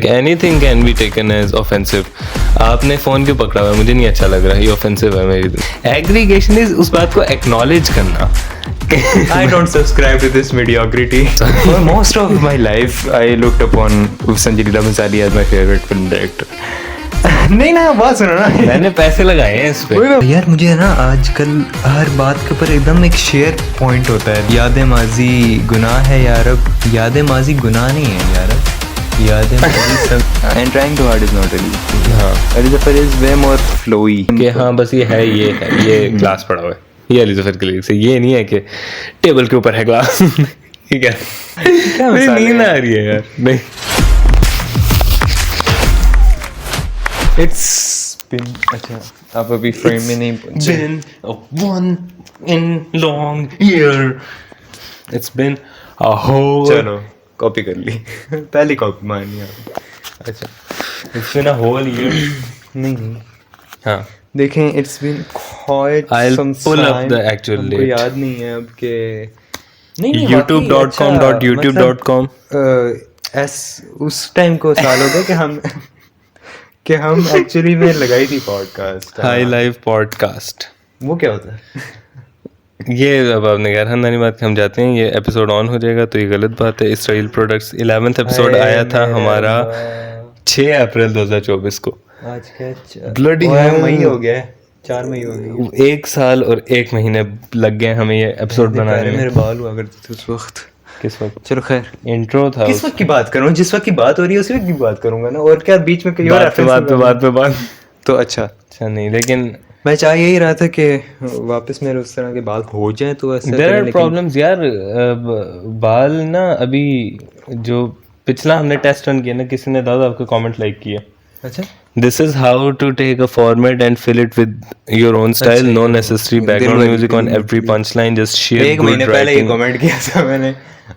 Anything can be taken as offensive. आपने phone क्यों पकड़ा हुआ है? मुझे नहीं अच्छा लग रहा है, ये ऑफेंसिव है मेरी. एग्रीगेशन इज उस बात को एक्नॉलेज करना. I don't subscribe to this mediocrity. For most of my life, I looked upon Sanjay Leela Bhansali as my favorite film director. नहीं ना, बात सुनो ना. मैंने पैसे लगाए हैं इस पे. यार मुझे ना आजकल हर बात के ऊपर एकदम एक शेयर पॉइंट होता है. यादें माजी गुनाह है यारब, यादें माजी गुनाह नहीं है यारब, यादें माजी सब. And trying too hard is not really. हाँ, Ali Zafar is way more flowy. कि हाँ बस ये है, ये ग्लास पड़ा हुआ है, ये अली ज़फ़र के लिरिक्स है. ये नहीं है कि टेबल के ऊपर है ग्लास. ठीक है, मेरी नींद आ रही है यार. नहीं, It's been अच्छा, आप अभी फ्रेम में नहीं पहुंचे. been a one in long year. It's been a whole. चलो कॉपी कर ली. पहली कॉपी मारनी है. अच्छा, It's been a whole year. नहीं हाँ, देखें, it's been quite I'll some pull up time. the actual हमको date. याद नहीं है अब के. नहीं youtube.com.youtube.com. उस टाइम को साल हो गए कि हम एक्चुअली में लगाई थी पॉडकास्ट. High live podcast. वो क्या होता है? ये अब आपने गैर खानदानी बात कि हम जाते हैं, ये एपिसोड ऑन हो जाएगा तो ये गलत बात है. इसराइल प्रोडक्ट्स 11th एपिसोड आया था हमारा 6 अप्रैल 2024 को. आज क्या Bloody hell. मई हो गया है, 4 मई हो गई. 1 साल और 1 महीने लग गए हमें ये एपिसोड बनाने मेरे में. बाल हुआ करते थे उस वक्त. किस वक्त? चलो खैर, इंट्रो था. किस वक्त की बात करूं? जिस वक्त की बात हो रही है उसी वक्त की बात करूंगा ना. और क्या बीच में कई बात बार तो अच्छा नहीं, लेकिन मैं चाह यही रहा था कि वापस मेरे उस तरह के बाल हो जाएं तो ऐसे. देयर आर प्रॉब्लम्स यार. बाल ना, अभी जो पिछला हमने टेस्ट रन किया ना, किसी ने दादा आपका कमेंट लाइक किया. अच्छा, This is how to take a format and fill it with your own style. No necessary background music on every punchline. Just sheer एक good महीने पहले ये writing. कमेंट किया था मैंने,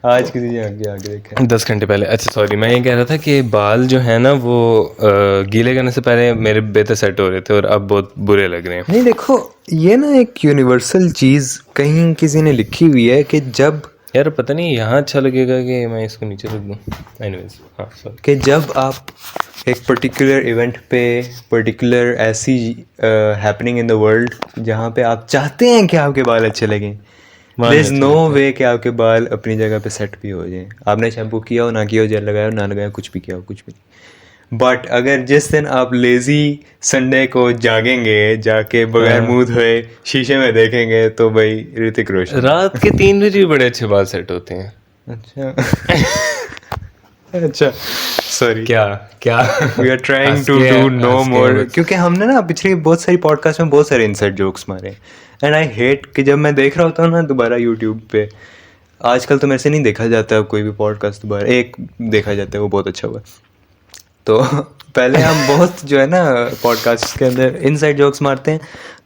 आज किसी ने आगे देखा. 10 घंटे पहले. अच्छा सॉरी, मैं ये कह रहा था कि बाल जो है ना वो गीले करने से पहले मेरे बेहतर सेट हो रहे थे और अब बहुत बुरे लग रहे हैं. नहीं देखो, ये ना एक यूनिवर्सल चीज़ कहीं किसी ने लिखी हुई है कि जब यार पता नहीं यहाँ अच्छा लगेगा कि मैं इसको नीचे रख दूँ. एनीवेज, हाँ सॉरी. कि जब आप एक पर्टिकुलर इवेंट पे, पर्टिकुलर ऐसी हैपनिंग इन द वर्ल्ड जहाँ पे आप चाहते हैं कि आपके बाल अच्छे लगें, देयर इज नो वे कि आपके बाल अपनी जगह पे सेट भी हो जाएं. आपने शैम्पू किया हो, ना किया हो, जेल लगाया हो, ना लगाया हो, कुछ भी किया हो, कुछ भी. बट अगर जिस दिन आप लेजी संडे को जागेंगे, जाके बगैर मुंह धोए शीशे में देखेंगे, तो भाई ऋतिक रोशन. रात के 3 बजे भी बड़े अच्छे बाल सेट होते हैं. अच्छा सॉरी. क्या we are trying to do no more, क्योंकि हमने ना पिछली बहुत सारी पॉडकास्ट में बहुत सारे इनसाइड जोक्स मारे. एंड आई हेट कि जब मैं देख रहा होता हूँ ना दोबारा यूट्यूब पे, आजकल तो मेरे से नहीं देखा जाता है कोई भी पॉडकास्ट दोबारा. एक देखा जाता है, वो बहुत अच्छा हुआ. तो पहले हम बहुत जो है ना पॉडकास्ट के अंदर इनसाइड जोक्स मारते हैं,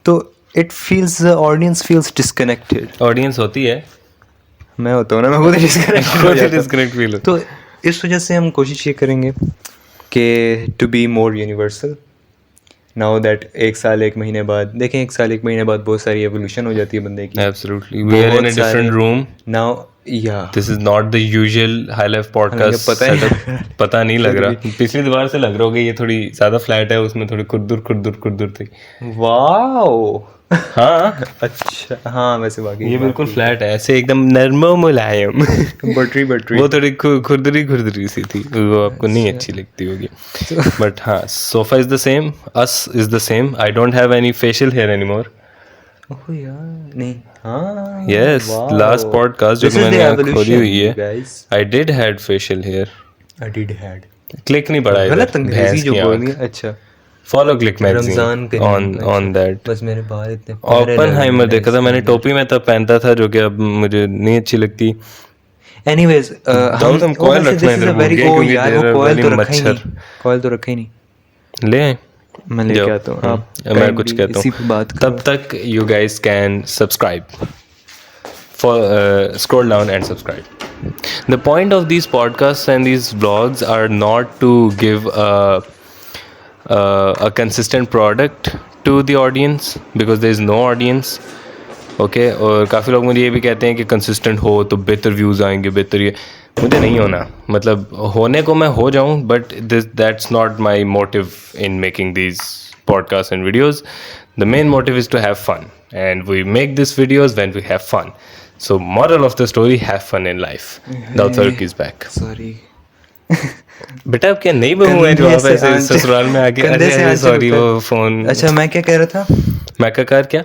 तो it feels, audience feels disconnected. Audience होती है, मैं होता हूँ ना, मैं खुद डिस्कनेक्ट फील होता. तो इस वजह से हम कोशिश ये करेंगे कि to be more universal. Now that 1 साल 1 महीने बाद, देखें 1 साल 1 महीने बाद बहुत सारी एवोल्यूशन हो जाती है बंदे की. Absolutely, we are in a different room now. Yeah this is not the usual high life podcast. पता नहीं लग रहा. पिछली दीवार से लग रहा होगा ये थोड़ी ज्यादा फ्लैट है, उसमें थोड़ी खुरदुर थी. वाओ. हाँ अच्छा, हाँ वैसे बाकी ये बिल्कुल फ्लैट है, ऐसे एकदम नर्मो मुलायम. बटरी वो थोड़ी खुरदरी सी थी, वो आपको नहीं अच्छी लगती होगी. बट हाँ, sofa is the same, us is the same. I don't have any facial hair anymore. Oh यार, नहीं. हाँ यस, लास्ट पॉडकास्ट जो मैंने यहाँ खोली हुई है, I did had facial hair. I did had click नहीं पड़ा इधर. गलत अंग्रेजी जो बोल दिया. अच्छा, follow click magazine on that. बस मेरे बाल इतने. ओपनहाइमर देखा था मैंने, टोपी में तब पहनता था, जो कि अब मुझे नहीं अच्छी लगती. एनीवेज, हम कॉइल रखना इधर भूल गए क्योंकि देयर वाली मच्छर. कॉइल तो रखा ही नहीं. ले आए, मैं लेके आता हूँ. आप मैं कुछ कहता हूँ. तब तक you guys can subscribe, scroll down and subscribe. The point of these podcasts and these vlogs are not to give a consistent product to the audience, because there is no audience. Okay, और काफ़ी लोग मुझे ये भी कहते हैं कि consistent हो तो बेहतर views आएंगे, बेहतर ये. मुझे नहीं होना, मतलब होने को मैं हो जाऊं, but that's not my motive in making these podcasts and videos. The main motive is to have fun, and we make these videos when we have fun. So moral of the story, have fun in life. Daud Farooq is back. Sorry बेटा आप क्या नहीं बहू है जो आप ऐसे ससुराल में आके अरे सॉरी वो फोन। अच्छा मैं क्या कह रहा था, मैं का कार क्या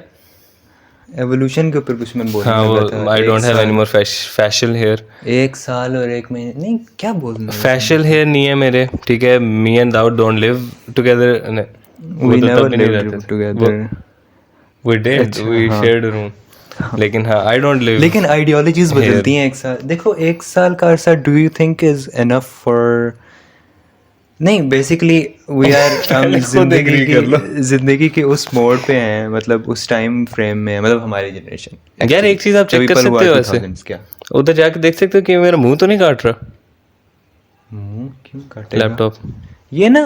एवोल्यूशन के ऊपर कुछ मैं बोलने हाँ लगा वो था। I don't have any more facial hair. 1 साल और 1 महीने नहीं, क्या बोल रहा हूँ? फैशियल हेयर नहीं है मेरे, ठीक है। Me and Dawood don't live together. We never lived together. We did, we shared a room. लेकिन हाँ आई डोंट लिव। लेकिन आइडियोलॉजीज बदलती हैं 1 साल। देखो 1 साल का अरसा do you think is enough for, नहीं बेसिकली वी आर जिंदगी के उस मोड़ पे हैं, मतलब उस टाइम फ्रेम में, मतलब हमारी जनरेशन। यार एक चीज आप चेक कर सकते हो ऐसे, क्या उधर जाके देख सकते हो कि मेरा मुंह तो नहीं काट रहा मुंह क्यों काटेगा लैपटॉप। ये ना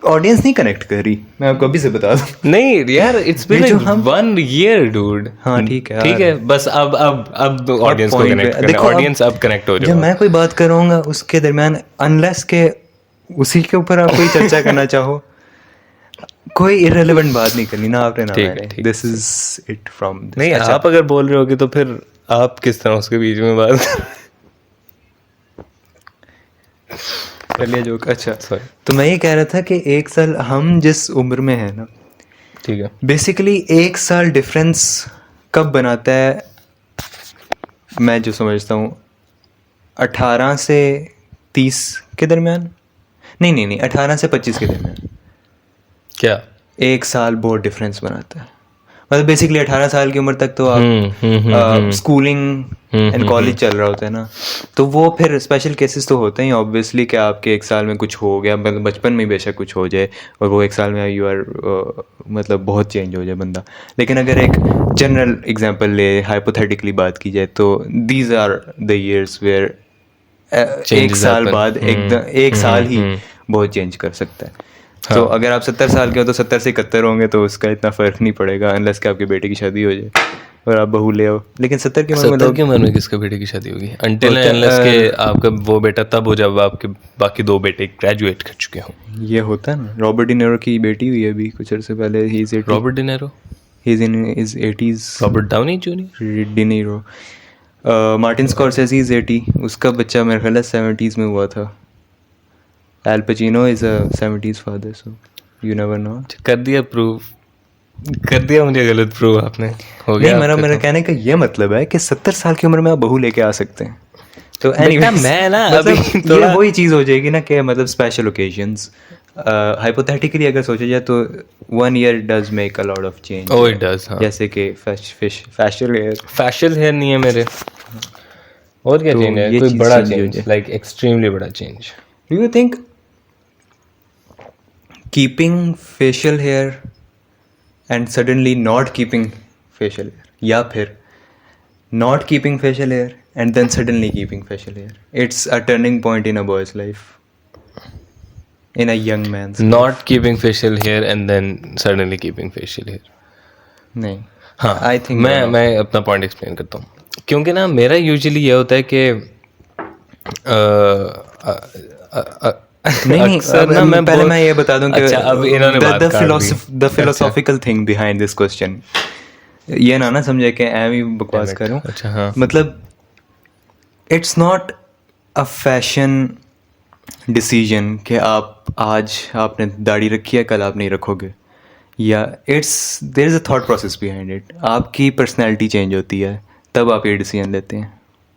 ऑडियंस नहीं कनेक्ट कर रही, मैं आपको अभी से बता दूं। नहीं यार इट्स बीन जो लाइक हम 1 year डूड। हाँ ठीक है ठीक है बस अब ऑडियंस को point कनेक्ट पे- करना, देखो, ऑडियंस अब कनेक्ट हो जब जाओ। मैं कोई बात करूंगा उसके दरमियान अनलेस के उसी के ऊपर आप कोई चर्चा करना चाहो, कोई इररिलेवेंट बात नहीं करनी ना आपने ना ठीक, मैंने। ठीक। दिस इज इट फ्रॉम नहीं आप अगर बोल रहे होगे तो फिर आप किस तरह उसके बीच में बात कर लिया जोक। अच्छा सॉरी तो मैं ये कह रहा था कि 1 साल हम जिस उम्र में है ना, ठीक है बेसिकली 1 साल डिफरेंस कब बनाता है, मैं जो समझता हूँ 18 से 30 के दरमियान, नहीं 18 से 25 के दरमियान क्या 1 साल बहुत डिफरेंस बनाता है। मतलब बेसिकली 18 साल की उम्र तक तो आप स्कूलिंग एंड कॉलेज चल रहा होता है ना, तो वो फिर स्पेशल केसेस तो होते हैं ऑब्वियसली कि आपके 1 साल में कुछ हो गया, मतलब बचपन में बेशक कुछ हो जाए और वो 1 साल में यू आर मतलब बहुत चेंज हो जाए बंदा। लेकिन अगर एक जनरल एग्जांपल ले, हाइपोथेटिकली बात की जाए तो these are the years where 1 साल बाद एकदम 1 साल ही बहुत चेंज कर सकता है। तो अगर आप 70 साल के हो तो 70 से 71 होंगे तो उसका इतना फर्क नहीं पड़ेगा अनलेस कि आपके बेटे की शादी हो जाए और आप बहू ले आओ। लेकिन 70 की उम्र 70 की उम्र में किसके बेटे की शादी होगी, अनटिल अनलेस के आपका वो बेटा तब हो जब आपके बाकी 2 बेटे ग्रेजुएट कर चुके हों। ये होता है ना, रॉबर्ट डिनेरो की बेटी हुई है अभी कुछ अर्से पहले, he is Robert De Niro, he is in his 80s। Robert Downey Junior, De Niro, Martin Scorsese is 80, उसका बच्चा मेरे ख्याल है 70s में हुआ था। Al Pacino is a 70s father, so you never know. कर दिया प्रूव, कर दिया मुझे गलत प्रूव आपने, हो गया। नहीं मेरा कहने का ये मतलब है कि 70 साल की उम्र में आप बहू लेके आ सकते हैं। तो बेटा, anyways, मैं ना मतलब अभी थोड़ा- ये वही चीज़ हो जाएगी ना कि मतलब स्पेशल ओकेजन्स, हाइपोथेटिकली अगर सोचा जाए तो 1 year does make a lot of change. Oh, it does, हाँ। जैसे कि फैशियल हेयर, फैशियल हेयर नहीं है मेरे, और क्या तो चेंज है, ये कोई चीज़ बड़ा change हो चेंज, जाए। लाइक एक्सट्रीमली बड़ा change. Do you think keeping facial hair and suddenly not keeping facial hair, या फिर not keeping facial hair and then suddenly keeping facial hair, it's a turning point in a boy's life, in a young man's life. Not keeping facial hair and then suddenly keeping facial hair. नहीं हाँ I think मैं अपना point explain करता हूँ, क्योंकि ना मेरा usually ये होता है कि नहीं अक्सर ना मैं पहले मैं ये बता दूं कि अच्छा अब इन्होंने बात काट दी। The philosophical thing behind this question, ये ना समझे कि मैं भी बकवास करूं। अच्छा हाँ मतलब it's not a fashion decision कि आप आज आपने दाढ़ी रखी है कल आप नहीं रखोगे, या it's there is a thought process behind it. आपकी पर्सनैलिटी चेंज होती है तब आप ये डिसीजन लेते हैं,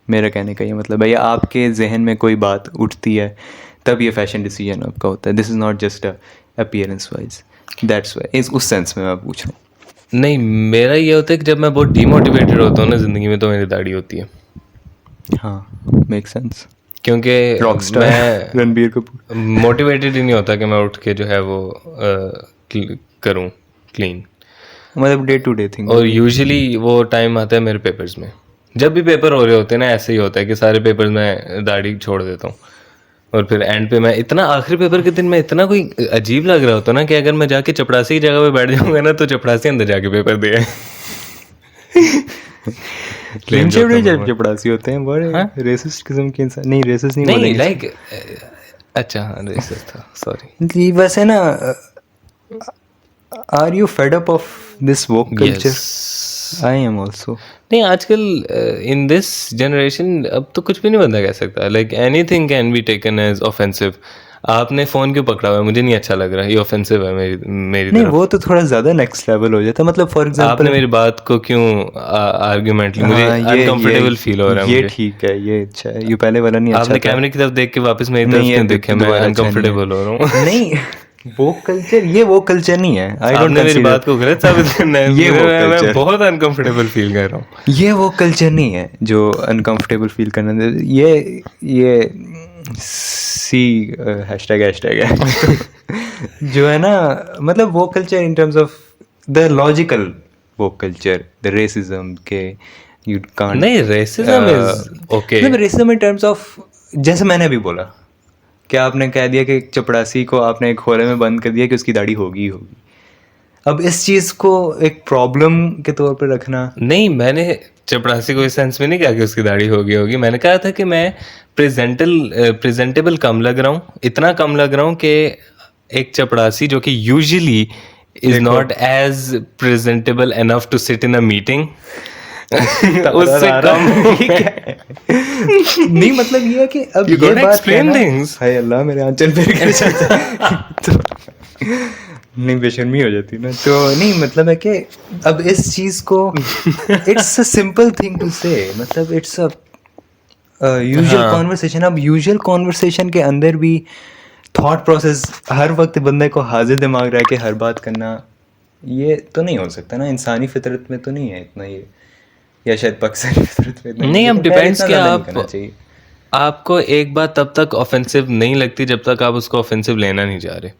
मेरा कहने का ये मतलब है, या आपके जहन में कोई बात उठती है तब ये फैशन डिसीजन आपका होता है। This is not just appearance wise, that's why इस उस सेंस में मैं पूछ रहा हूँ। नहीं मेरा ये होता है कि जब मैं बहुत डीमोटिवेटेड होता हूँ ना ज़िंदगी में तो मेरी दाढ़ी होती है। हाँ मेक सेंस, क्योंकि रॉकस्टार मैं रणबीर कपूर। मोटिवेटेड ही नहीं होता कि मैं उठ के जो है वो करूँ क्लीन, मतलब डे टू डे थिंग। और यूजुअली वो टाइम आता है मेरे पेपर्स में, जब भी पेपर हो रहे होते हैं ना ऐसे ही होता है कि सारे पेपर्स में दाढ़ी छोड़ देता हूँ, और फिर एंड पे मैं इतना आखिरी पेपर के दिन में इतना कोई अजीब लग रहा होता है ना कि अगर मैं जाके चपड़ासी की जगह पे बैठ जाऊंगा ना तो चपड़ासी अंदर जाके पेपर दे क्लीन शेव्ड चपड़ासी होते हैं, बड़े रेसिस्ट किस्म के इंसान। नहीं रेसिस्ट नहीं नहीं बोलेंगे। लाइक अच्छा हाँ रेसिस्ट था, सॉरी। बस है ना, are you fed up of this woke culture? I am also. नहीं आजकल इन दिस जनरेशन अब तो कुछ भी नहीं बंदा कह सकता, like anything can be taken as offensive. आपने फोन क्यों पकड़ा हुआ है, मुझे नहीं अच्छा लग रहा, ये ऑफेंसिव है मेरी नहीं तरफ। वो तो थोड़ा ज्यादा नेक्स्ट लेवल हो जाता है। मतलब फॉर एग्जांपल आपने मेरी बात को क्यों आर्ग्यूमेंटली, मुझे अनकंफर्टेबल फील हो रहा है ये मुझे। ठीक है, ये अच्छा है, ये पहले वाला नहीं अच्छा आपने था। कैमरे की तरफ देख के वापस मेरी तरफ नहीं क्यों ये देखे, मैं दोबारा अच्छा नहीं है। अनकंफर्टेबल हो रहा हूँ। नहीं वो कल्चर, ये वो कल्चर नहीं है। आई डोंट आपने मेरी कंसीडर बात को गलत साबित करना है। ये वो मैं culture। बहुत अनकंफर्टेबल फील कर रहा हूँ। ये वो कल्चर नहीं है जो अनकंफर्टेबल फील करना। ये सी हैशटैग है जो है ना, मतलब वो culture in terms of the logical वो कल्चर, द रेसिज्म के यू कांट। नहीं रेसिज्म इज ओके, मतलब रेसिज्म इन टर्म्स ऑफ, जैसे मैंने अभी बोला, क्या आपने कह दिया कि चपड़ासी को आपने एक खोले में बंद कर दिया कि उसकी दाढ़ी होगी ही होगी। अब इस चीज़ को एक प्रॉब्लम के तौर पर रखना। नहीं मैंने चपड़ासी को इस सेंस में नहीं कहा कि उसकी दाढ़ी होगी। मैंने कहा था कि मैं प्रेजेंटेबल कम लग रहा हूँ, इतना कम लग रहा हूँ कि एक चपड़ासी जो कि usually is not as presentable enough to sit in a meeting उससे कम नहीं मतलब ये है कि अब You ये gotta बात explain कहना, things. हाय अल्लाह मेरे आंचल पे गिर जाता है। तो नहीं बेशर्मी हो जाती ना। तो नहीं मतलब है कि अब इस चीज को it's a simple thing to say, मतलब इट्स अ यूजुअल कॉन्वर्सेशन। अब यूजुअल कॉन्वर्सेशन के अंदर भी थॉट प्रोसेस हर वक्त बंदे को हाजिर दिमाग रह के हर बात करना, ये तो नहीं हो सकता ना। इंसानी फितरत में तो नहीं है इतना ये, या शायद पाकिस्तानी फितरत में इतना नहीं, अब लेकिन खैर डिपेंड्स इतना कि ज़्यादा नहीं आप करना चाहिए। आपको एक बात तब तक ऑफेंसिव नहीं लगती जब तक आप उसको ऑफेंसिव लेना नहीं चाह रहे।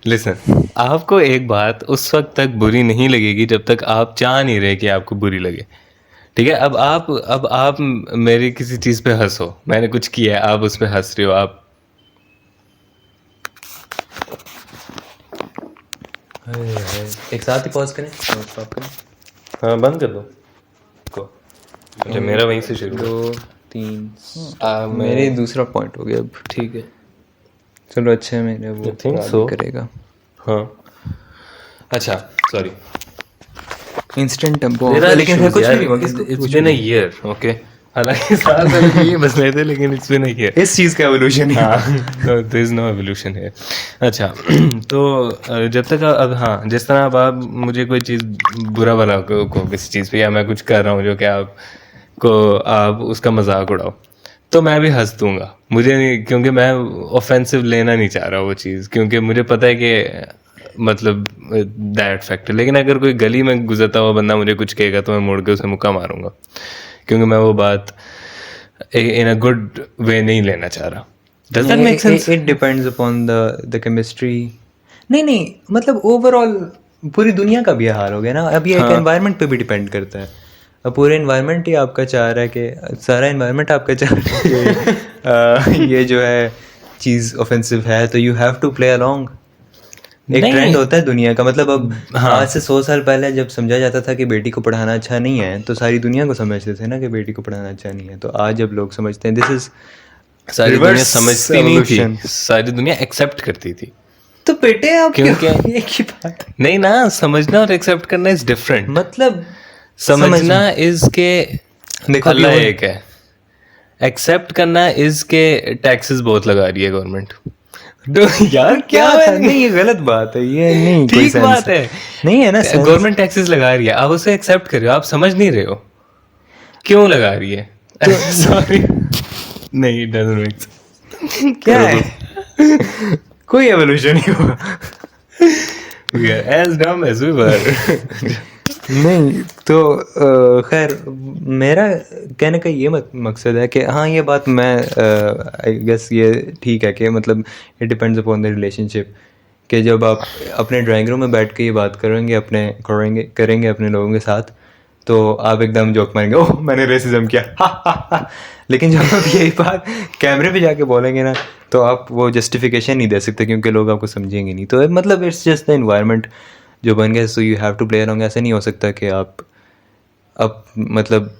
लिसन, आपको एक बात उस वक्त तक बुरी नहीं लगेगी जब तक आप चाह नहीं रहे कि आपको बुरी लगे। ठीक है, अब आप मेरी किसी चीज पे हंसो, मैंने कुछ किया है, आप उस पे हंस रहे हो, आप एक साथ ही पॉज करें, स्टॉप करें। हाँ बंद कर दो को। अच्छा मेरा वहीं से शुरू। 2 3 मेरे दूसरा पॉइंट हो गया अब। ठीक है, चलो अच्छा है, मेरे वो I think आगे so. करेगा। हाँ अच्छा सॉरी, इंस्टेंट टेम्पो, लेकिन फिर कुछ नहीं हुआ। It's been a year, okay. हालांकि साल पहले ये बस रहे थे, लेकिन इट्स बीन अ ईयर। इस चीज़ का एवोल्यूशन है। देयर इज नो एवोल्यूशन है। अच्छा तो जब तक अब हाँ, जिस तरह अब आप मुझे कोई चीज़ बुरा भला को किसी चीज़ पे, या मैं कुछ कर रहा हूँ जो कि आप उसका मजाक उड़ाओ, तो मैं भी हंस दूंगा। मुझे नहीं, क्योंकि मैं ऑफेंसिव लेना नहीं चाह रहा वो चीज़, क्योंकि मुझे पता है कि मतलब दैट फैक्टर। लेकिन अगर कोई गली में गुजरता हुआ बंदा मुझे कुछ कहेगा तो मैं मुड़ के उसे मुक्का मारूंगा, क्योंकि मैं वो बात इन अ गुड वे नहीं लेना चाह रहा। Does that make sense? It depends upon the chemistry. नहीं मतलब ओवरऑल पूरी दुनिया का भी हाल हो गया ना। अब ये एक एनवायरनमेंट पे भी डिपेंड करता है। अब पूरे एनवायरनमेंट ही आपका चाह रहा है कि, सारा एनवायरनमेंट आपका चाह रहा है कि ये जो है चीज़ ऑफेंसिव है, तो you have to play along. एक ट्रेंड होता है दुनिया का। मतलब अब आज से 100 साल पहले जब समझा जाता था कि बेटी को पढ़ाना अच्छा नहीं है, तो सारी दुनिया को समझते थे ना कि बेटी को पढ़ाना अच्छा नहीं है। तो आज जब लोग समझते हैं, दिस इज सारी दुनिया समझती नहीं थी, सारी दुनिया एक्सेप्ट करती थी। तो बेटे आप क्योंकि एक ही बात नहीं ना, समझना और एक्सेप्ट करना इज डिफरेंट। मतलब समझना इज के देखो अल्लाह एक है, एक्सेप्ट करना इज के टैक्सेस बहुत लगा रही है गवर्नमेंट। यार क्या है? नहीं ये गलत बात है, ये नहीं कोई ठीक बात है, नहीं है ना। गवर्नमेंट टैक्सेस लगा रही है, आप उसे एक्सेप्ट कर रहे हो, आप समझ नहीं रहे हो क्यों लगा रही है। सॉरी नहीं, डजंट मेक सेंस। क्या है कोई एवोल्यूशन नहीं हुआ। We are as dumb as we were. नहीं तो खैर मेरा कहने का ये मकसद है कि हाँ ये बात मैं आई गेस ये ठीक है कि मतलब it depends upon the relationship, कि जब आप अपने ड्राइंग रूम में बैठ के ये बात करेंगे अपने अपने लोगों के साथ, तो आप एकदम जोक मारेंगे, ओह मैंने रेसिज्म किया, हा हा हा। लेकिन जब आप यही बात कैमरे पे जाके बोलेंगे ना, तो आप वो जस्टिफिकेशन नहीं दे सकते क्योंकि लोग आपको समझेंगे नहीं। तो मतलब इट्स जस्ट द एनवायरनमेंट जो बन गया, so you have to play along. ऐसा नहीं हो सकता कि आप अब मतलब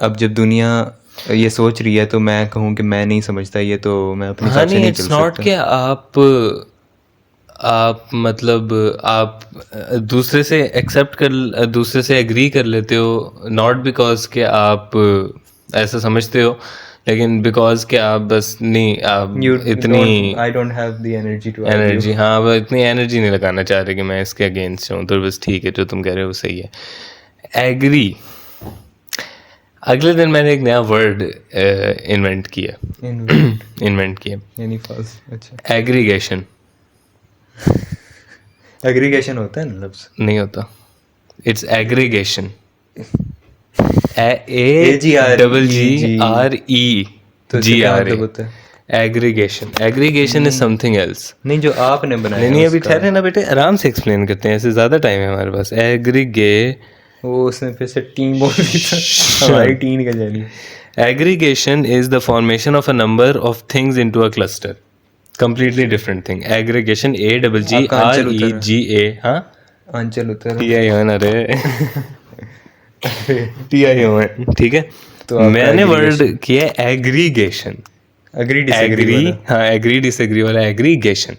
अब जब दुनिया ये सोच रही है तो मैं कहूँ कि मैं नहीं समझता ये, तो मैं अपने हाँ हिसाब से नहीं, नहीं चल इट्स नॉट सकता। कि आप मतलब आप दूसरे से एक्सेप्ट कर, दूसरे से एग्री कर लेते हो, नॉट बिकॉज कि आप ऐसा समझते हो, लेकिन बिकॉज कि आप बस नहीं, आप यू इतनी I don't have the energy to argue. Energy, हाँ आप इतनी एनर्जी नहीं लगाना चाह रहे कि मैं इसके अगेंस्ट हूँ, तो बस ठीक है जो तुम कह रहे हो वो सही है। एग्री, अगले दिन मैंने एक नया वर्ड इन्वेंट किया, इन्वेंट किया, यानी फॉल्स। अच्छा, एग्रीगेशन। एग्रीगेशन होता है ना लफ्ज? नहीं होता, इट्स एग्रीगेशन, तो इसका क्या मतलब होता है? Aggregation, aggregation is something else. नहीं, जो आपने बनाया नहीं नहीं, अभी उसका। ठहरे ना बेटे, आराम से एक्सप्लेन करते हैं, ऐसे ज़्यादा टाइम है हमारे पास। वो उसने फिर से टीम बोल दी था, हमारी टीम का जानी। Aggregation is the formation of a number of things into a cluster. Completely different thing. Aggregation, आपका आंचल उतर रहा है। AGGREGA, हाँ आंचल उतर TION, अरे TION, ठीक है। तो आपका मैंने वर्ड किया एग्रीगेशन, अग्री डिसएग्री एग्री, वाला। हाँ एग्री डिसएग्री वाला aggregation.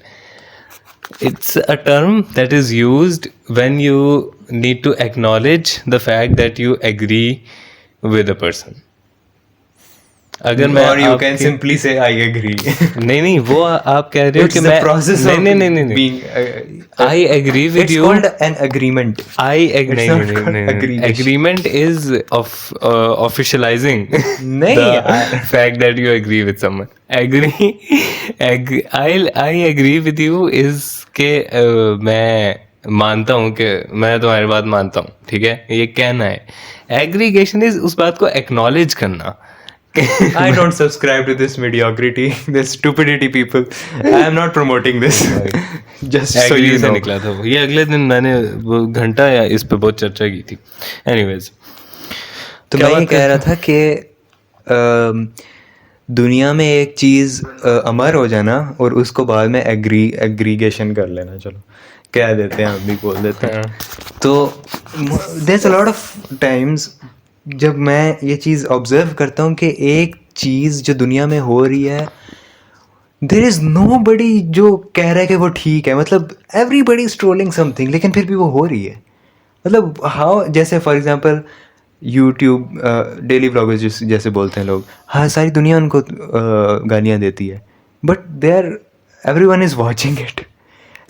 It's a term that is used when you need to acknowledge the fact that you agree with a person. अगर मैं और यू कैन सिंपली से आई एग्री। नहीं नहीं, वो आप कह रहे हो कि मैं नहीं नहीं नहीं नहीं, I agree with you, an agreement. I agreement is officializing नहीं, fact that you agree with someone. I agree with you is के मैं मानता हूँ कि मैं तुम्हारी बात मानता हूँ, ठीक है, ये कहना है। एग्रीगेशन इज उस बात को एक्नॉलेज करना। I don't subscribe to this mediocrity, this stupidity people. I am not promoting this. Just so agree you से know. निकला था वो, ये अगले दिन मैंने वो घंटा या इस पे बहुत चर्चा की थी। एनीवेज, तो मैं ये कह रहा था कि दुनिया में एक चीज़ अमर हो जाना और उसको बाद में एग्रीगेशन कर लेना, चलो कह देते हैं, हम भी बोल देते हैं। तो there's a lot of times जब मैं ये चीज़ ऑब्जर्व करता हूँ कि एक चीज़ जो दुनिया में हो रही है, देयर इज़ नोबडी जो कह रहा है कि वो ठीक है, मतलब एवरीबडी इज ट्रोलिंग समथिंग, लेकिन फिर भी वो हो रही है। मतलब हाउ, जैसे for example YouTube daily vloggers जैसे बोलते हैं लोग, हाँ सारी दुनिया उनको गालियाँ देती है, but they are everyone is watching it.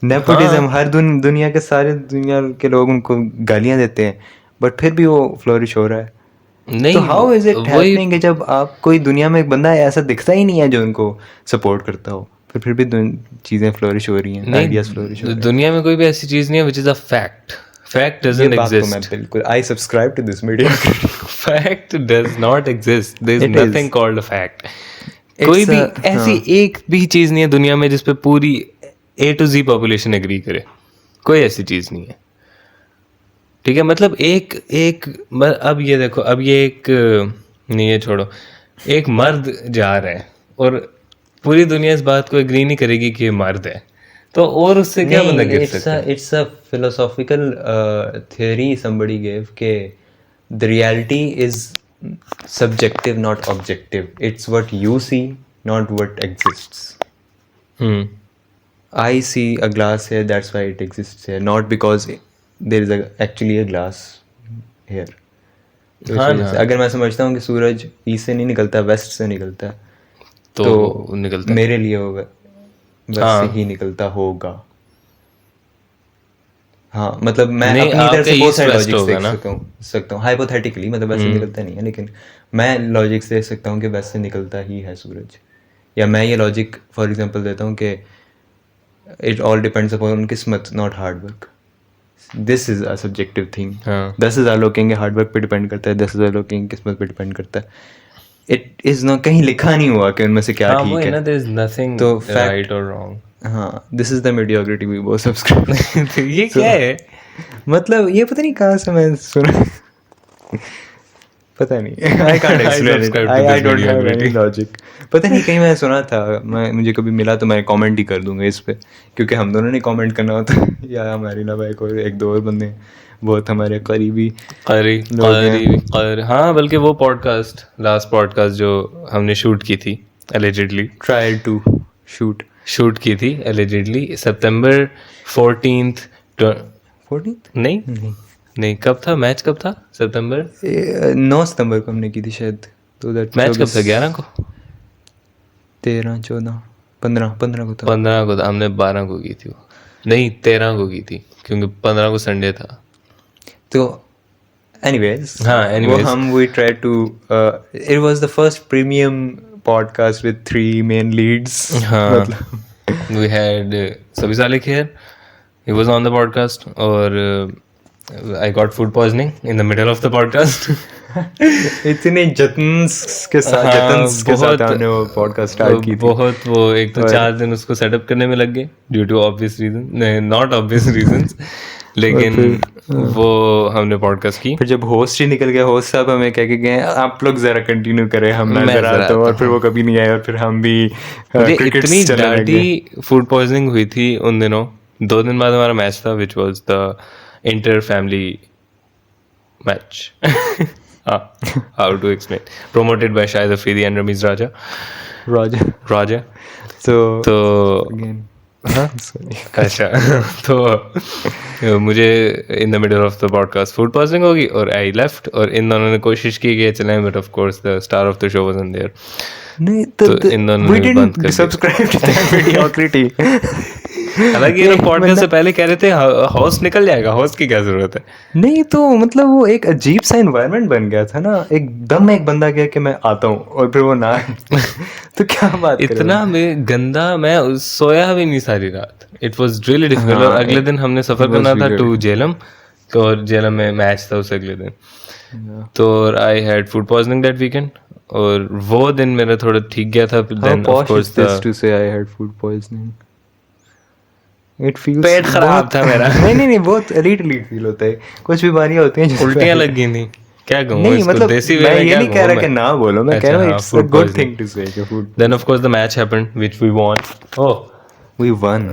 Nepotism, हर दुनिया के सारे दुनिया के लोग उनको गालियाँ देते हैं, बट फिर भी वो फ्लोरिश हो रहा है। नहीं, तो हाउ इज इट हैपनिंग कि जब आप कोई दुनिया में एक बंदा ऐसा दिखता ही नहीं है जो उनको सपोर्ट करता हो, फिर भी चीजें फ्लोरिश हो रही हैं, आइडियाज फ्लोरिश हो रहे हैं। दुनिया में कोई भी ऐसी चीज नहीं है which is a fact. Fact doesn't exist. मैं बिल्कुल I subscribe to this media. Fact does not exist, there is nothing called a fact. कोई भी ऐसी एक भी चीज नहीं है दुनिया में जिस पे पूरी A to Z population agree करे, कोई ऐसी चीज नहीं है, ठीक है। मतलब अब ये देखो, अब ये एक नहीं, ये छोड़ो, एक मर्द जा रहा है और पूरी दुनिया इस बात को एग्री नहीं करेगी कि ये मर्द है, तो और उससे क्या बंदा गिर सकता है? It's a philosophical theory somebody give के the reality is subjective not objective, it's what you see not what exists. I see a glass here, that's why it exists here, not because there is actually a glass here. तो हाँ ना। अगर मैं समझता हूँ कि सूरज east से नहीं निकलता, वेस्ट से निकलता है, तो निकलता मेरे लिए वो वेस्ट से ही निकलता होगा। हाँ, मतलब मैं अपनी तरफ से बहुत सारे लॉजिक्स देख सकता हूँ हाइपोथेटिकली, मतलब वैसे निकलता नहीं है, लेकिन मैं लॉजिक्स दे सकता हूँ कि वेस्ट से निकलता ही है सूरज। या मैं ये लॉजिक फॉर एग्जांपल देता हूँ कि it all depends upon किस्मत, not hard work. This is a subjective thing. 10,000 लोग कहेंगे हार्ड वर्क पे डिपेंड करता है, 10,000 लोग कहेंगे किस्मत पे डिपेंड करता है। इट इज नॉट, कहीं लिखा नहीं हुआ कि उनमें से क्या ठीक है। there is nothing तो right or wrong. हाँ, this is the mediocrity we both subscribe. ये क्या है? मतलब ये पता नहीं कहाँ से मैं सुना। पता नहीं, I can't explain it, I don't have any logic. पता नहीं, कहीं मैं सुना था, मुझे कभी मिला तो मैं कमेंट ही कर दूंगा इस पे, क्योंकि हम दोनों ने कमेंट करना होता है या हमारी ना भाई को एक दो और बंदे बहुत हमारे करीबी हाँ, बल्कि वो पॉडकास्ट, लास्ट पॉडकास्ट जो हमने शूट की थी एलिजिडली, ट्रायल टू शूट की थी एलिजिडली September 14th. 14th नहीं, कब था मैच? कब था? 9 सितंबर को हमने की थी शायद. तो मैच कब था? 11 को, 13, 14, 15 को था. 15 को था. हमने 12 को की थी वो. नहीं, 13 को की थी, क्योंकि 15 को संडे था. तो anyways, हाँ, we tried to it was the first premium podcast with 3 main leads. हाँ, we had Sabi Salik here. He was on the podcast, और I got food poisoning in the middle of the podcast. इतने जतन के साथ हमने वो podcast start की थी. बहुत वो एक तो 4 दिन उसको सेटअप करने में लग गए due to obvious reason, not obvious reasons, लेकिन वो हमने पॉडकास्ट की. फिर जब होस्ट ही निकल गया, होस्ट साहब हमें कह के गए आप लोग जरा कंटिन्यू करें, हम नजर आते हैं, और फिर वो कभी नहीं आए, और फिर हम भी इतनी डांटी फूड पॉइजनिंग हुई थी उन दिनों. 2 दिन बाद हमारा मैच था, which was the inter family match. How to explain? Promoted by Shahid Afridi and Ramiz Raja. तो again, अच्छा, तो मुझे in the middle of the podcast food poisoning होगी और आई लेफ्ट, और इन दोनों ने कोशिश की कि चलें, but of course the star of the show wasn't there. नहीं, तो इन दोनों ने बंद कर दिया. Subscribe to that mediocrity. हालांकि ये पॉडकास्ट से पहले कह रहे थे होस्ट निकल जाएगा, होस्ट की क्या जरूरत है. नहीं, तो मतलब वो एक अजीब सा एनवायरनमेंट बन गया था ना, एकदम एक बंदा गया कि मैं आता हूँ, और फिर वो ना तो क्या बात इतना मैं गंदा, मैं सोया भी नहीं सारी रात. It was really difficult. और अगले दिन हमने सफर करना था टू जेलम, और जेलम में मैच था उस अगले दिन. तो I had food poisoning that weekend, और वो दिन मेरा थोड़ा ठीक गया था. देन ऑफ कोर्स टू से I had food poisoning. It feels पेट खराब था मेरा. नहीं, बहुत एलीट फील होता है. कुछ बीमारियां होती हैं, उल्टियां लग गई थी. क्या कहूँ, नहीं मतलब मैं ये नहीं कह रहा कि ना बोलो, मैं कह रहा हूँ it's a good thing to say कि food. Then of course the match happened, which we won. We won.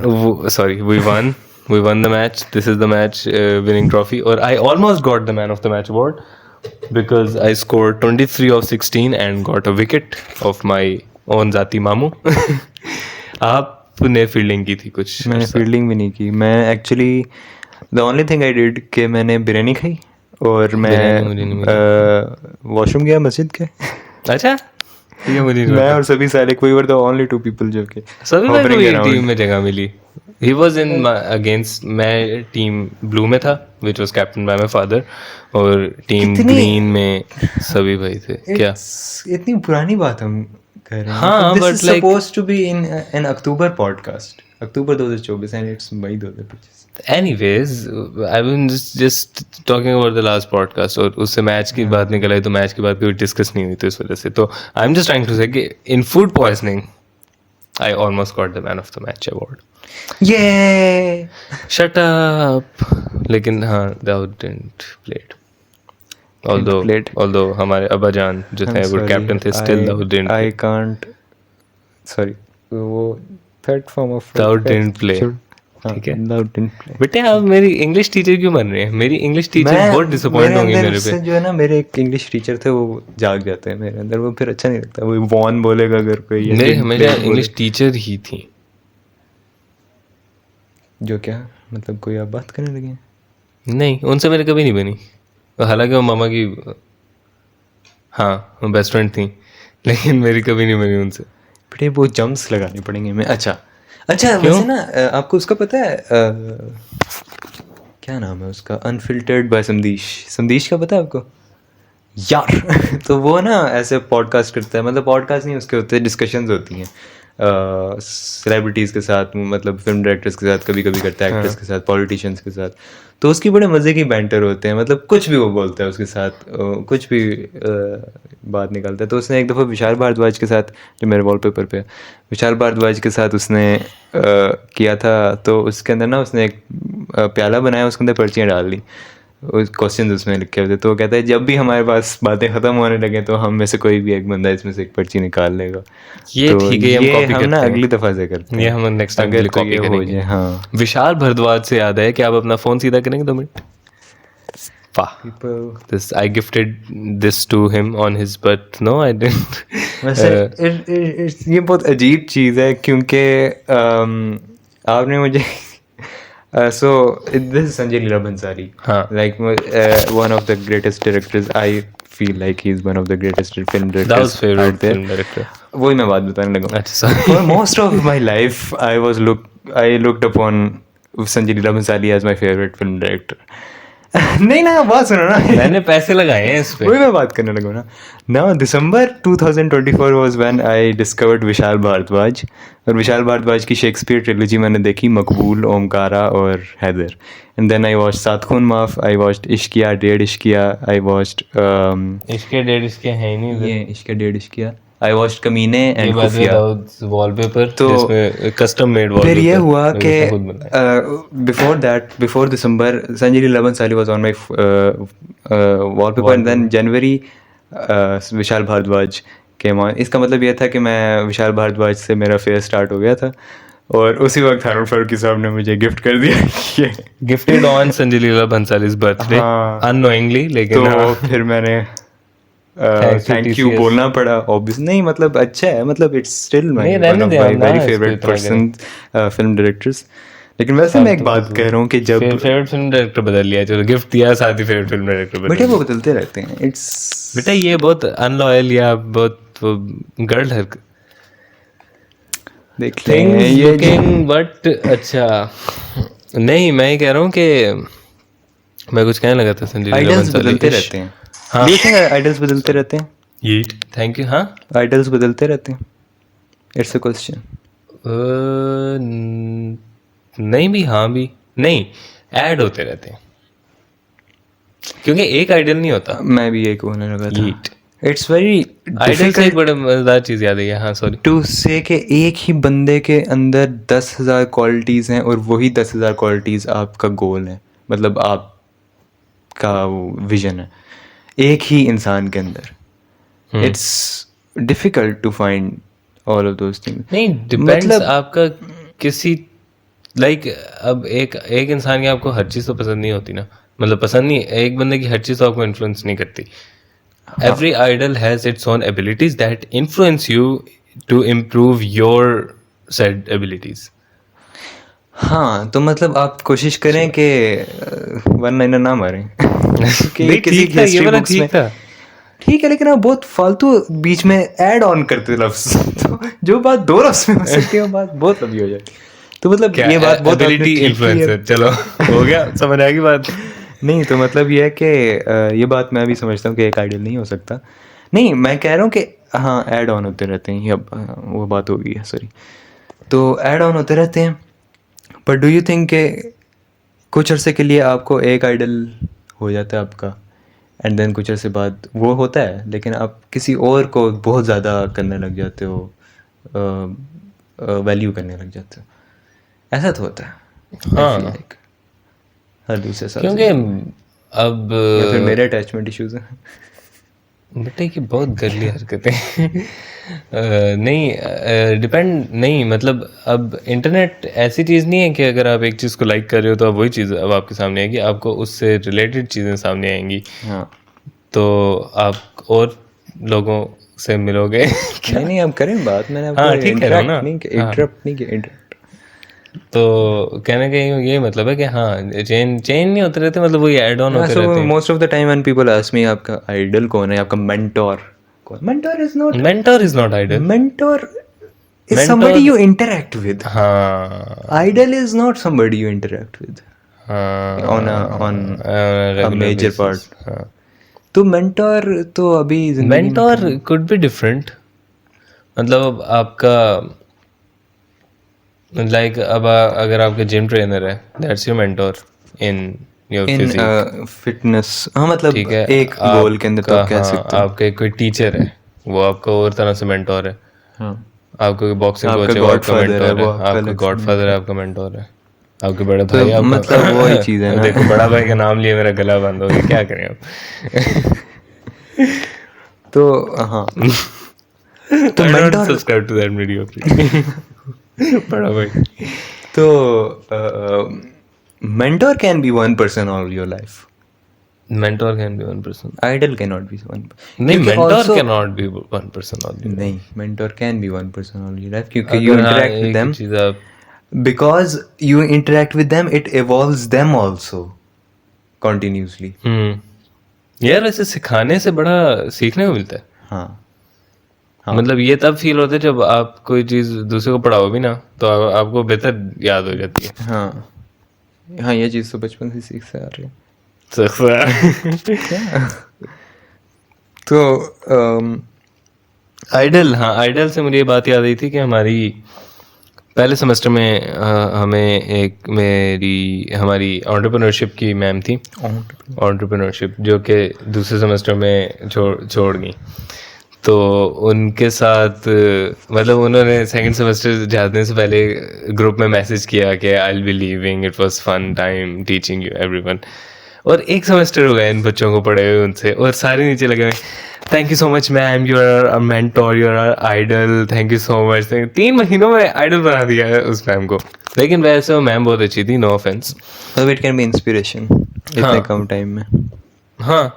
We won the match. This is the match winning trophy, or I almost got the man of the match award because I scored 23 of 16 and got a wicket of my own Zati Mamu. आपने fielding की थी कुछ? मैंने fielding भी नहीं की. मैं actually the only thing I did कि मैंने बिरयानी खाई, और मैं वॉशरूम गया मस्जिद के. अच्छा, ये मुझे मैं और सभी Salik, we were the only 2 people जो के सभी भाई को टीम में जगह मिली. He was in against, मैं टीम ब्लू में था, which was captained by my father, और टीम ग्रीन में सभी भाई थे. क्या इतनी पुरानी बात हम कर रहे हैं? हाँ, this but is like supposed to be in an October podcast, October 2024, and it's May 2025. anyways, I was just talking about the last podcast, और उससे मैच की बात निकल आई, तो मैच की बात कोई डिस्कस नहीं हुई थी इस वजह से. तो I am just trying to say कि in food poisoning I almost got the man of the match award. Yeah. Shut up. लेकिन हाँ, Daud didn't play it. Although हमारे अब्बा जान जो थे वो कैप्टन थे, still Daud didn't. I can't. Sorry. वो third form of. Daud didn't play. ठीक है. Daud didn't play. बेटे आप मेरी इंग्लिश टीचर क्यों बन रहे हैं? मेरी इंग्लिश टीचर बहुत डिसअपॉइंट होंगी मेरे पे. जो है ना, मेरे एक इंग्लिश टीचर थे, वो जाग जाते हैं मेरे अंदर, वो फिर अच्छा नहीं लगता. वो वॉन बोलेगा अगर कोई. मेरे हमेशा इंग्लिश टीचर ही थी. जो क्या मतलब, कोई आप बात करने लगे? नहीं, उनसे मेरे कभी नहीं बनी. हालांकि वो मामा की, हाँ, वो बेस्ट फ्रेंड थी, लेकिन मेरी कभी नहीं बनी उनसे. बेटे वो जम्प्स लगाने पड़ेंगे मैं. अच्छा वैसे ना, आपको उसका पता है क्या नाम है उसका? अनफिल्टर्ड बाय समदीश का पता है आपको यार? तो वो ना ऐसे पॉडकास्ट करता है, मतलब पॉडकास्ट नहीं, उसके होते हैं डिस्कशंस होती हैं सेलिब्रिटीज़ के साथ, मतलब फिल्म डायरेक्टर्स के साथ, कभी कभी करता है एक्टर्स के साथ, पॉलिटिशियंस के साथ. तो उसकी बड़े मज़े की बैंटर होते हैं, मतलब कुछ भी वो बोलता है उसके साथ, कुछ भी बात निकालता है. तो उसने एक दफ़ा विशाल भारद्वाज के साथ, जो मेरे वॉलपेपर पे विशाल भारद्वाज के साथ उसने किया था. तो उसके अंदर ना उसने एक प्याला बनाया, उसके अंदर पर्चियाँ डाल दी. क्वेश्चन उसमें लिखे हुए थे। तो वो कहता है जब भी हमारे पास बातें खत्म होने लगे तो हम में से कोई भी एक बंदा इसमें से एक पर्ची निकाल लेगा। ये तो ठीक है, हम कॉपी हम करते ना हैं, अगली दफा से करते हैं, ये हम नेक्स्ट टाइम अगर तो कॉपी ये हो करेंगे। जाए। हाँ, विशाल भारद्वाज से याद है कि आप अपना फोन सीधा करेंगे 2 मिनट। वाह, this I gifted this to him on his birth. No, I didn't. वैसे ये बहुत अजीब चीज़ है क्योंकि आपने मुझे so this is Sanjay Leela Bhansali, हाँ। Like one of the greatest directors, I feel like he is one of the greatest film That was directors favorite out there. film director. वही मैं बात बताने लगा। अच्छा, For sorry. most of my life, I looked upon Sanjay Leela Bhansali as my favorite film director. नहीं ना, बात सुनो ना। मैंने पैसे लगाए हैं इस पे। वही मैं बात करने लगा ना। Now December 2024 was when I discovered Vishal Bhardwaj, और विशाल भारद्वाज की शेक्सपियर ट्रिलॉजी मैंने देखी, मकबूल, ओमकारा और Haider. And then I watched सात खून माफ, I watched इश्किया, डेढ़ इश्किया, I watched इसके डेढ़ इसके हैं ही नहीं। ये इश्किया, डेढ़ इश्किया, I watched कमीने ये एंड बात खुफिया। वॉलपेपर तो जिसमें कस्टम मेड वॉलपेपर। फिर ये हुआ कि before December Sanjay Leela Bhansali was on my wallpaper, and then January Vishal Bhardwaj came on. इसका मतलब ये था कि मैं विशाल भारद्वाज से मेरा फेयर स्टार्ट हो गया था, और उसी वक्त हारून फारूकी साहब ने मुझे गिफ्ट कर दिया ये gifted on Sanjay Leela Bhansali's birthday, हाँ। unknowingly, लेकिन तो हाँ। फिर मैंने Thanks to thank you TCS. बोलना पड़ा, ऑब्वियस नहीं, मतलब अच्छा है, मतलब इट्स स्टिल माय नहीं, रहने वन ऑफ दे माय हम ना, वेरी इसको फेवरेट इतना पर्सन फिल्म डायरेक्टर्स। लेकिन वैसे मैं एक बात कह रहा हूँ कि जब फेवरेट फिल्म डायरेक्टर बदल लिया, चलो गिफ्ट दिया, साथ ही फेवरेट फिल्म डायरेक्टर बदल बेटे लिया। वो बदलते रहते हैं, इट्स बेटा ये बहुत अनलॉयल या बहुत गर्ल हरकत। देख लेंगे ये बट अच्छा नहीं, मैं ये कह रहा हूँ कि मैं कुछ कहने लगा था संजय लीला आइडल्स भंसाली। बदलते रहते हैं। हाँ। Do you think आइडल्स बदलते रहते हैं? ये थैंक यू। हाँ, आइडल्स बदलते रहते हैं, इट्स अ क्वेश्चन। नहीं भी, हाँ भी नहीं, ऐड होते रहते हैं, क्योंकि एक आइडल नहीं होता। मैं भी यही कहने लगा था। Yeet. इट्स वेरी आइडल से एक बड़ा मजेदार चीज याद है, हाँ सॉरी, टू से कि एक ही बंदे के अंदर 10,000 क्वालिटीज़ हैं, और वही 10,000 क्वालिटीज़ आपका गोल है, मतलब आपका विजन है एक ही इंसान के अंदर। It's difficult to find all of those things. नहीं डिपेंड्स मतलब आपका किसी अब एक इंसान की आपको हर चीज़ तो पसंद नहीं होती ना, मतलब पसंद नहीं, एक बंदे की हर चीज़ तो आपको इन्फ्लुएंस नहीं करती। Every idol has its own abilities that influence you to improve your said abilities. हाँ, तो मतलब आप कोशिश करें कि वन लाइनर ना मारें कि नहीं, किसी ठीक था, ये हिस्ट्री वाला बुक्स ठीक में था। ठीक है, लेकिन आप बहुत फालतू बीच में ऐड ऑन करते लफ्ज तो जो बात 2 लफ्ज में हो सकती है वो बात बहुत लंबी हो जाती। तो मतलब क्या ये बात बहुत एबिलिटी इन्फ्लुएंसर, चलो हो गया, समझ आएगी बात। नहीं, तो मतलब ये है कि ये बात मैं भी समझता हूँ कि एक आइडियल नहीं हो सकता। नहीं, मैं कह रहा हूँ कि हाँ ऐड ऑन होते रहते हैं, ये वो बात होगी है, सॉरी। तो ऐड ऑन होते रहते हैं, पर डू यू थिंक कि कुछ अरसे के लिए आपको एक आइडल हो जाता है आपका, एंड देन कुछ अरसे बाद वो होता है, लेकिन आप किसी और को बहुत ज़्यादा करने लग जाते हो, वैल्यू करने लग जाते हो, ऐसा तो होता है। हाँ। like, हर दूसरे साल क्योंकि अब या फिर मेरे अटैचमेंट इश्यूज हैं। बेटा ये बहुत गर्ली हरकतें नहीं डिपेंड नहीं, मतलब अब इंटरनेट ऐसी चीज़ नहीं है कि अगर आप एक चीज़ को लाइक कर रहे हो तो अब वही चीज़ अब आपके सामने आएगी, आपको उससे रिलेटेड चीज़ें सामने आएंगी। हाँ, तो आप और लोगों से मिलोगे। नहीं नहीं, आप करें बात, मैंने हाँ, ठीक कह रहा हूँ ना। इंटरप्ट नहीं किया। तो कहने का यही मतलब है कि हाँ चेंज नहीं होते रहते, मतलब वही ऐड ऑन होते रहते हैं। Most of the time when people ask me आपका आइडल कौन है, आपका मेंटोर कौन, mentor is not idol, mentor is somebody you interact with. हाँ, Idol is not somebody you interact with हाँ, on a regular major basis, part. हाँ। तो mentor तो अभी जिंदगी में मेंटोर कुड बी डिफरेंट, मतलब आपका लाइक अब अगर आपका जिम ट्रेनर है, that's your mentor in your in physique, fitness. हाँ, मतलब ठीक है, एक गोल के अंदर तो आप कह सकते हो। आपका कोई टीचर है, वो आपका और तरह से मेंटोर है। हाँ, आपका बॉक्सिंग आपका कोच है, वो आपका godfather है, मेंटोर वो है। आपका आपका अलग से गॉडफादर है, आपका मेंटोर है। आपके बड़े भाई तो मतलब वही चीज़ है ना। देखो बड़ा भाई का नाम लिए मेरा गला बंद हो गया, क्या करें अब। तो हाँ, तो mentor subscribe to that video please. बड़ा भाई। तो mentor can be one person all your life. Mentor can be one person. Idol cannot be one. नहीं, क्योंकि mentor also- can not B one person only. नहीं, mentor can be one person all your life क्योंकि you अगर हाँ interact with एक them. चीज आप Because you interact with them, it evolves them also continuously. यार ऐसे सिखाने से बड़ा सीखने को मिलता है। हाँ, मतलब ये तब फील होता है जब आप कोई चीज दूसरे को पढ़ाओ भी ना तो आपको बेहतर याद हो जाती है। हाँ, हाँ, ये चीज़ तो बचपन से सीखते आ रहे हैं। तो आइडल, हाँ आइडल से मुझे ये बात याद आई थी कि हमारी पहले सेमेस्टर में हमें हमारी एंटरप्रेन्योरशिप की मैम थी, एंटरप्रेन्योरशिप, जो कि दूसरे सेमेस्टर में छोड़ गई। तो उनके साथ मतलब उन्होंने सेकंड सेमेस्टर जाने से पहले ग्रुप में मैसेज किया कि I will be leaving, it was fun time teaching you everyone. और एक सेमेस्टर हो गया इन बच्चों को पढ़े हुए उनसे, और सारे नीचे लगे हुए, thank you so much ma'am, you are a mentor, you are idol, thank you so much. 3 महीनों में आइडल बना दिया है उस मैम को। लेकिन वैसे वो मैम बहुत अच्छी थी, no offence. So it can be inspiration इतने कम टाइम में। हाँ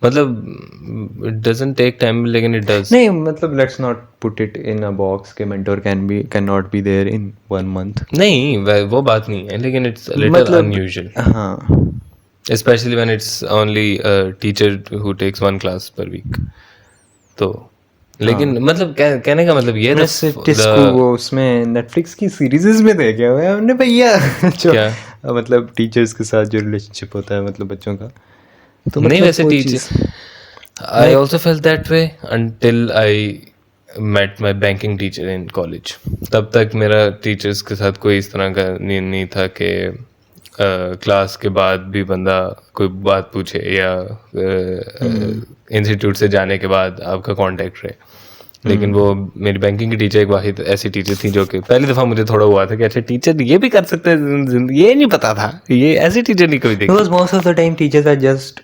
मतलब इट डजंट टेक टाइम, लेकिन इट डज। नहीं मतलब let's not put it in a box के mentor can not be there in 1 month। नहीं वो बात नहीं है, लेकिन इट्स लिटिल मतलब अनयूजुअल, हाँ, especially when it's only a teacher who takes 1 class per week। तो लेकिन मतलब कहने का मतलब ये टिस्कू वो उसमें नेटफ्लिक्स की सीरीज़ में देखा हुआ है हमने भैया। क्या? मतलब टीचर्स के साथ जो रिलेशनशिप होता है मतलब बच्चों का, तो नहीं मतलब वैसे वो teacher, cheese- I also felt that way until I met my banking teacher in college। तब तक मेरा टीचर्स के साथ कोई इस तरह का नहीं था कि क्लास के बाद भी बंदा कोई बात पूछे या इंस्टीट्यूट से जाने के बाद आपका कांटेक्ट रहे। लेकिन वो मेरी बैंकिंग की टीचर एक वाहिद ऐसी टीचर थी जो कि पहली दफ़ा मुझे थोड़ा हुआ था कि अच्छा टीचर ये भी कर सकते हैं, ये नहीं पता था, ये ऐसी टीचर नहीं कभी देखी। Because most of the time teachers are just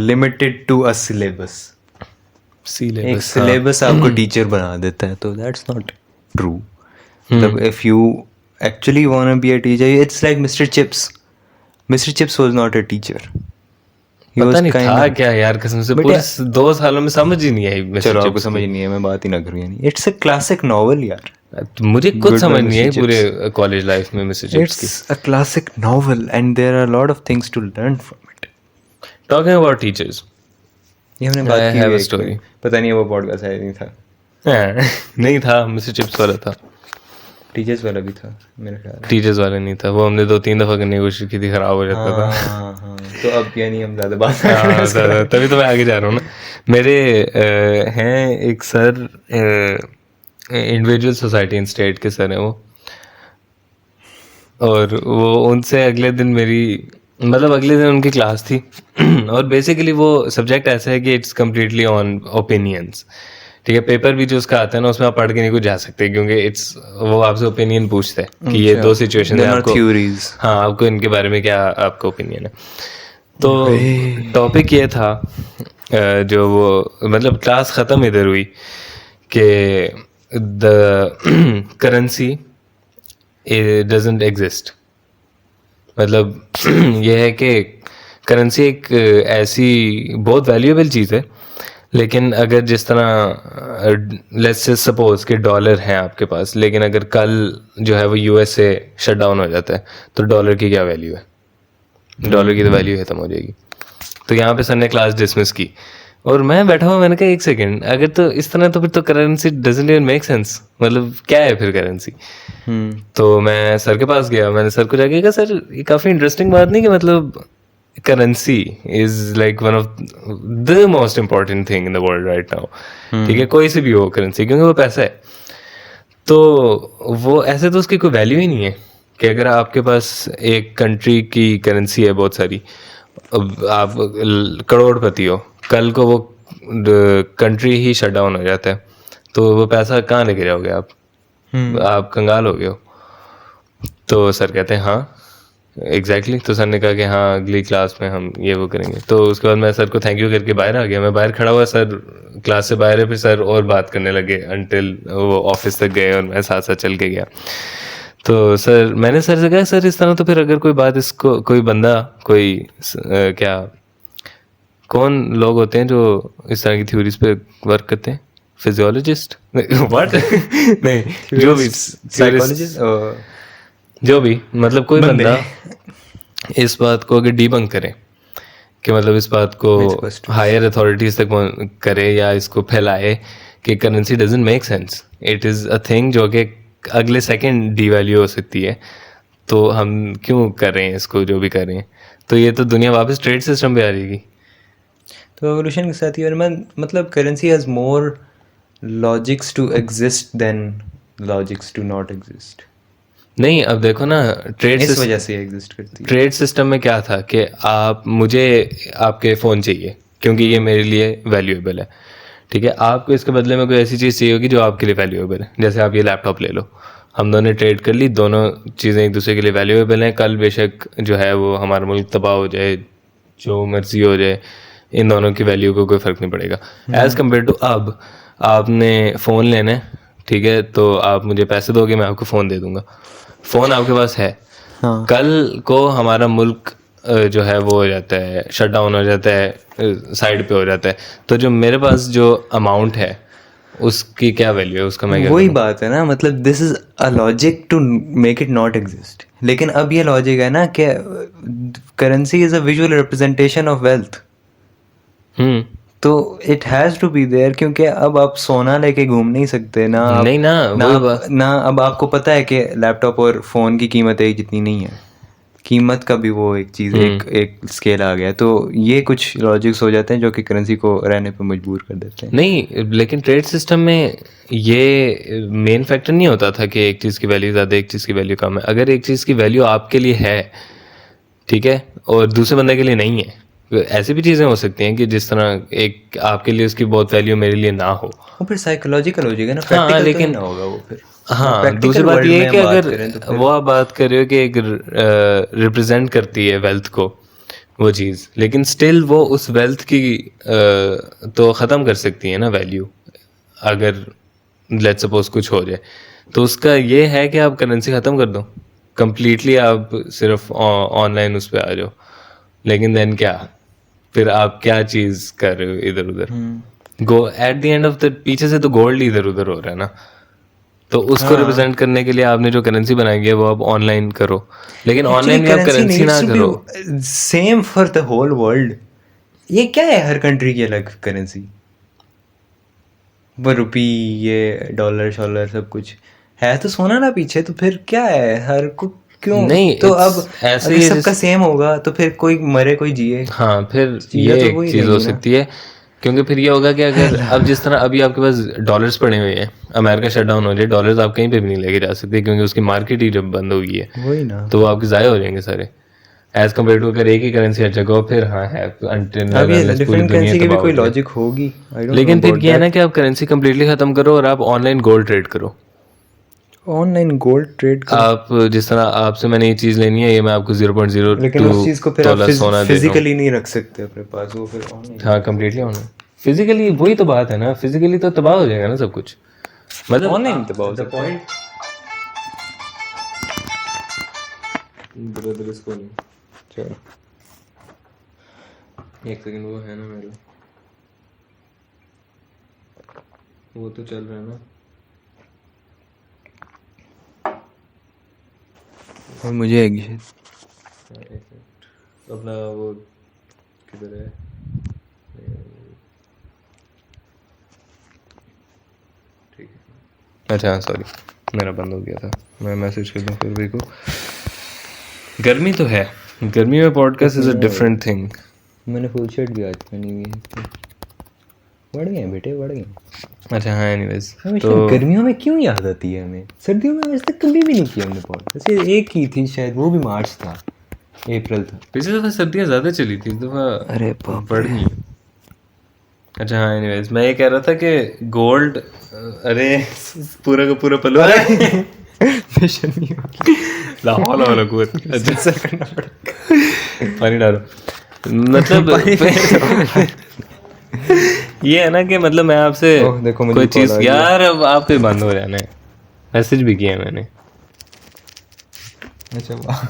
limited to a syllabus। एक सिलेबस आपको टीचर बना देता है, तो दैट्स नॉट ट्रू। मतलब if you actually want to be a teacher, it's like mister Chips. Mister Chips was not a teacher, पता नहीं था क्या यार, कसम से पूरे 2 सालों में समझ ही नहीं आई। चलो आपको समझ नहीं है, मैं बात ही ना करूँ यानी। इट्स अ क्लासिक नॉवल यार, मुझे कुछ समझ नहीं आई पूरे कॉलेज लाइफ में मिस्टर चिप्स की। It's a classic novel and there are lot of things to learn from it. Talking about teachers, ये हमने बात की है स्टोरी, पता नहीं वो पॉडकास्ट है नहीं था। नहीं था, मिस्टर चिप्स वाला था, टीचर्स वाला भी था मेरा ख्याल। टीचर्स वाला नहीं था, वो हमने 2-3 दफ़ा करने की कोशिश की थी, खराब हो जाता था। हाँ, तो अब यानी हम ज़्यादा बात तभी तो मैं आगे जा रहा हूँ ना। मेरे हैं एक sir, individual society in state के सर हैं वो, और वो उनसे अगले दिन अगले दिन उनकी क्लास थी। और बेसिकली वो सब्जेक्ट ऐसा है कि इट्स कम्प्लीटली ऑन ओपिनियंस। ठीक है, पेपर भी जो उसका आता है ना उसमें आप पढ़ के नहीं कुछ जा सकते, क्योंकि वो आपसे ओपिनियन पूछते हैं कि ये 2 सिचुएशन है, आपको हाँ आपको इनके बारे में क्या आपका ओपिनियन है। तो टॉपिक ये था जो वो मतलब क्लास ख़त्म इधर हुई कि द करेंसी डजंट एग्जिस्ट। मतलब ये है कि करेंसी एक ऐसी बहुत वैल्यूएबल चीज़ है, लेकिन अगर जिस तरह लेट्स से सपोज कि डॉलर है आपके पास, लेकिन अगर कल जो है वो यूएस से शट डाउन हो जाता है तो डॉलर की क्या वैल्यू है? डॉलर की तो वैल्यू खत्म हो जाएगी। तो यहाँ पे सर ने क्लास डिसमिस की और मैं बैठा हुआ, मैंने कहा 1 सेकेंड, अगर तो इस तरह तो फिर तो currency doesn't even make sense, मतलब क्या है फिर करेंसी? तो मैं सर के पास गया, मैंने सर को जाके कहा सर ये काफ़ी इंटरेस्टिंग बात नहीं कि मतलब currency is like one of the most important thing in the world right now. ठीक है, कोई सी भी हो करेंसी, क्योंकि वो पैसा है। तो वो ऐसे तो उसकी कोई वैल्यू ही नहीं है कि अगर आपके पास एक कंट्री की करेंसी है बहुत सारी, आप करोड़पति हो, कल को वो कंट्री ही शट डाउन हो जाता है तो वो पैसा कहाँ लेके जाओगे आप? आप कंगाल हो गए हो। तो सर कहते हैं हाँ एग्जैक्टली तो सर ने कहा कि हाँ अगली क्लास में हम ये वो करेंगे। तो उसके बाद मैं सर को थैंक यू करके बाहर आ गया। मैं बाहर खड़ा हुआ, सर क्लास से बाहर है, फिर सर और बात करने लगे अंटिल वो ऑफिस तक गए और मैं साथ साथ चल के गया। तो सर मैंने सर से कहा सर इस तरह तो फिर अगर कोई बात इसको कोई बंदा कोई क्या कौन लोग होते हैं जो इस तरह की थ्योरीज पे वर्क करते हैं, फिजियोलॉजिस्ट व्हाट नहीं जो भी साइकोलॉजिस्ट जो भी मतलब कोई बंदा इस बात को अगर डीबंक करे कि मतलब इस बात को हायर अथॉरिटीज तक करे या इसको फैलाए कि currency doesn't make sense, it is a thing जो कि अगले सेकंड डीवैल्यू हो सकती है, तो हम क्यों कर रहे हैं इसको जो भी कर रहे हैं। तो ये तो दुनिया वापस ट्रेड सिस्टम पे आ जाएगी। तो एवोल्यूशन के साथ ही मतलब currency has more logics to exist than logics to not exist. नहीं अब देखो ना ट्रेड इस वजह से एग्जिस्ट करती है। ट्रेड सिस्टम में क्या था कि आप मुझे आपके फ़ोन चाहिए क्योंकि ये मेरे लिए वैल्यूएबल है, ठीक है, आपको इसके बदले में कोई ऐसी चीज़ चाहिए होगी जो आपके लिए वैल्यूएबल है। जैसे आप ये लैपटॉप ले लो, हम दोनों ने ट्रेड कर ली, दोनों चीज़ें एक दूसरे के लिए वैल्यूएबल हैं। कल बेशक जो है वो हमारा मुल्क तबाह हो जाए, जो मर्जी हो जाए, इन दोनों की वैल्यू को कोई फ़र्क नहीं पड़ेगा एज़ कम्पेयर टू अब आपने फ़ोन लेना है, ठीक है, तो आप मुझे पैसे दोगे, मैं आपको फ़ोन दे दूँगा, फ़ोन आपके पास है। हाँ। कल को हमारा मुल्क जो है वो हो जाता है, शट डाउन हो जाता है, साइड पे हो जाता है, तो जो मेरे पास जो अमाउंट है उसकी क्या वैल्यू है, उसका मैं क्या वही बात है ना, मतलब this is a logic to make it not exist. लेकिन अब ये लॉजिक है ना कि currency is a visual representation of wealth, तो it has to be there, क्योंकि अब आप सोना लेके घूम नहीं सकते ना आप, नहीं ना अब आपको पता है कि लैपटॉप और फ़ोन की कीमत एक जितनी नहीं है, कीमत का भी वो एक चीज़ एक स्केल आ गया। तो ये कुछ लॉजिक्स हो जाते हैं जो कि करेंसी को रहने पे मजबूर कर देते हैं। नहीं लेकिन ट्रेड सिस्टम में ये मेन फैक्टर नहीं होता था कि एक चीज़ की वैल्यू ज़्यादा एक चीज़ की वैल्यू कम है। अगर एक चीज़ की वैल्यू आपके लिए है, ठीक है, और दूसरे बंदे के लिए नहीं है, ऐसी भी चीज़ें हो सकती हैं कि जिस तरह एक आपके लिए उसकी बहुत वैल्यू मेरे लिए ना हो। वो फिर साइकोलॉजिकल हो जाएगा ना, हाँ प्रैक्टिकल लेकिन तो नहीं होगा वो फिर। हाँ दूसरी बात ये है कि अगर वो आप बात कर रहे हो कि एक रिप्रेजेंट करती है वेल्थ को वो चीज़, लेकिन स्टिल वो उस वेल्थ की तो ख़त्म कर सकती है ना वैल्यू, अगर लेट्स सपोज कुछ हो जाए तो उसका ये है कि आप करेंसी ख़त्म कर दो कम्प्लीटली, आप सिर्फ ऑनलाइन उस पर आ जाओ, लेकिन देन क्या फिर आप क्या चीज़ कर रहे हो इधर उधर। Go at the end of the पीछे से तो गोल्ड इधर उधर हो रहा है ना, तो उसको रिप्रेजेंट करने के लिए आपने जो करेंसी बनाई है वो आप ऑनलाइन करो, लेकिन ऑनलाइन भी आप करेंसी ना करो। Same for the whole world. ये क्या है, हर कंट्री की अलग करेंसी, वो रुपी, ये डॉलर शॉलर सब कुछ है, तो सोना ना पीछे, तो फिर क्या है हर को क्यों नहीं, तो अब ऐसे अगर सबका सेम होगा तो फिर कोई मरे कोई जिए। हाँ फिर चीज़ें ये तो एक वही चीज़ हो रहेंगी ना। सकती है, क्योंकि फिर ये होगा कि अगर अब जिस तरह अभी आपके पास डॉलर्स पड़े हुए हैं, अमेरिका शट डाउन हो जाए, डॉलर्स आप कहीं पे भी नहीं लेके जा सकते क्योंकि उसकी मार्केट ही जब बंद हुई है, वही ना, तो वो आपके ज़ाया हो जाएंगे सारे एज कम्पेयर टू अगर एक ही करेंसी हर जगह हो, फिर हाँ है अब ये डिफरेंट करेंसी की भी कोई लॉजिक होगी, I don't लेकिन know फिर about ये है that. ना कि आप करेंसी कम्प्लीटली ख़त्म करो और आप ऑनलाइन गोल्ड ट्रेड करो। ऑनलाइन गोल्ड ट्रेड कर, आप जिस तरह आपसे मैंने ये चीज़ लेनी है, ये मैं आपको 0.02 लेकिन उस चीज़ को फिर आप तोला सोना दे दूँ। फिजिकली नहीं रख सकते अपने पास, वो फिर ऑनलाइन। हाँ कम्प्लीटली ऑनलाइन, फिजिकली वही तो बात है ना, फिजिकली तो तबाह हो जाएगा ना सब कुछ, मतलब ऑनलाइन तो बहुत पॉइंट ब्रदर इसको नहीं। चलो एक सेकंड, वो है ना मेरा, वो तो चल रहा है ना, और मुझे एक अपना वो किधर है, ठीक है, अच्छा सॉरी मेरा बंद हो गया था, मैं मैसेज कर दूँ फिर भी को। गर्मी तो है, गर्मी में podcast is a different thing. मैंने फुल शर्ट भी आज पहनी हुई है, बढ़ गए बेटे बढ़ गए। अच्छा हाँ एनीवेज, तो गर्मियों में क्यों याद आती है हमें, सर्दियों में आज तक कभी भी नहीं किया हमने पॉडकास्ट, वैसे एक की थी शायद, वो भी मार्च था, अप्रैल था, पिछली दफ़ा सर्दियाँ ज़्यादा चली थी, इस दफ़ा अरे बढ़ गई। अच्छा हाँ एनीवेज, मैं ये कह रहा था कि गोल्ड, अरे पूरा का पूरा पलवा बेशर्मी होगी, ला हौला वला कुव्वत। सेंसर करना पड़ेगा। पानी डालो। मतलब ये है ना कि मतलब मैं आपसे ओह, देखो मुझे कोई call चीज, आ गया। यार अब आप पे बंद हो जाना है। मैसेज भी किया है मैंने। अच्छा वाह,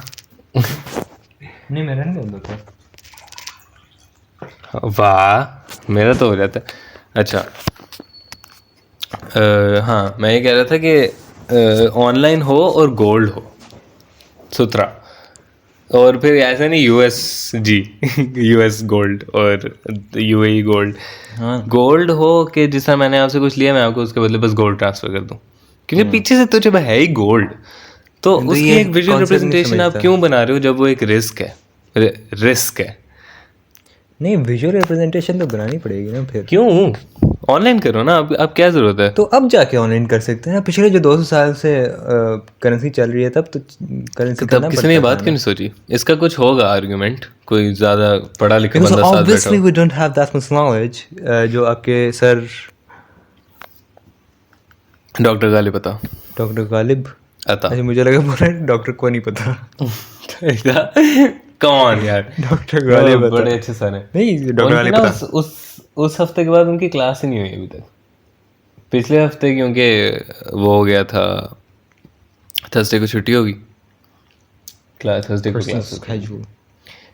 नहीं मेरा नहीं बंद होता। वाह, मेरा तो हो जाता है। अच्छा, हाँ मैं ये कह रहा था कि ऑनलाइन हो और गोल्ड हो, सुथरा, और फिर ऐसा नहीं यूएस जी यूएस गोल्ड और यूएई गोल्ड, हाँ गोल्ड हो कि जिस तरह मैंने आपसे कुछ लिया मैं आपको उसके बदले बस गोल्ड ट्रांसफर कर दूं, क्योंकि पीछे से तो जब है ही गोल्ड, तो तो उसकी ये एक विजुअल concept नहीं रिप्रेजेंटेशन आप समझता। क्यों बना रहे हो जब वो एक रिस्क है, रिस्क है। नहीं, विजुअल रिप्रेजेंटेशन तो बनानी पड़ेगी ना फिर। क्यों, ऑनलाइन करो ना, अब क्या जरूरत है। तो अब जाके ऑनलाइन कर सकते हैं ना, पिछले जो 200 साल से करेंसी चल रही है तब तो करेंसी तब करना किसी ने ये पड़ता बात था क्यों नहीं सोची, इसका कुछ होगा आर्ग्यूमेंट, कोई ज्यादा पढ़ा लिखा बिकॉज बंदा साथ बैठा ऑब्वियसली हो। We don't have that much knowledge. जो आपके सर डॉक्टर गाली पता डॉक्टर गालिब, आता अच्छा मुझे लगा बोल रहे डॉक्टर को नहीं पता। कौन यार, डॉक्टर गालिब वो पता बड़े अच्छे सर हैं। नहीं, डॉक्टर उनकी गालिब ना पता। उस हफ्ते के बाद उनकी क्लास ही नहीं हुई अभी तक, पिछले हफ्ते, क्योंकि वो हो गया था, थर्सडे को छुट्टी होगी, क्लास थर्सडे को क्लास होती है।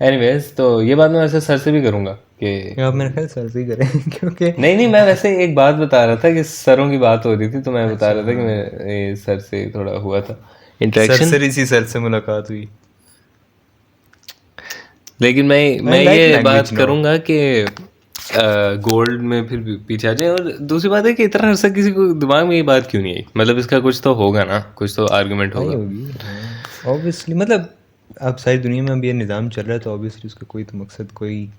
एनीवेज, तो ये बात मैं वैसे सर से भी करूंगा कि आप मेरे ख्याल सर से ही करें क्योंकि नहीं मैं वैसे एक बात बता रहा था कि सरों की बात हो रही थी, तो मैं बता रहा था कि मैं सर से थोड़ा हुआ था इंटरेक्शन, सरसरी सर से मुलाकात हुई। लेकिन मैं like ये language बात now. करूंगा कि गोल्ड में फिर पीछे आ जाए। और दूसरी बात है कि इतना अरसा किसी को दिमाग में ये बात क्यों नहीं आई, मतलब इसका कुछ तो होगा ना, कुछ तो आर्गुमेंट नहीं होगा। होगी ऑब्वियसली, मतलब अब सारी दुनिया में अब ये निज़ाम चल रहा है तो ऑब्वियसली उसका कोई तो मकसद, कोई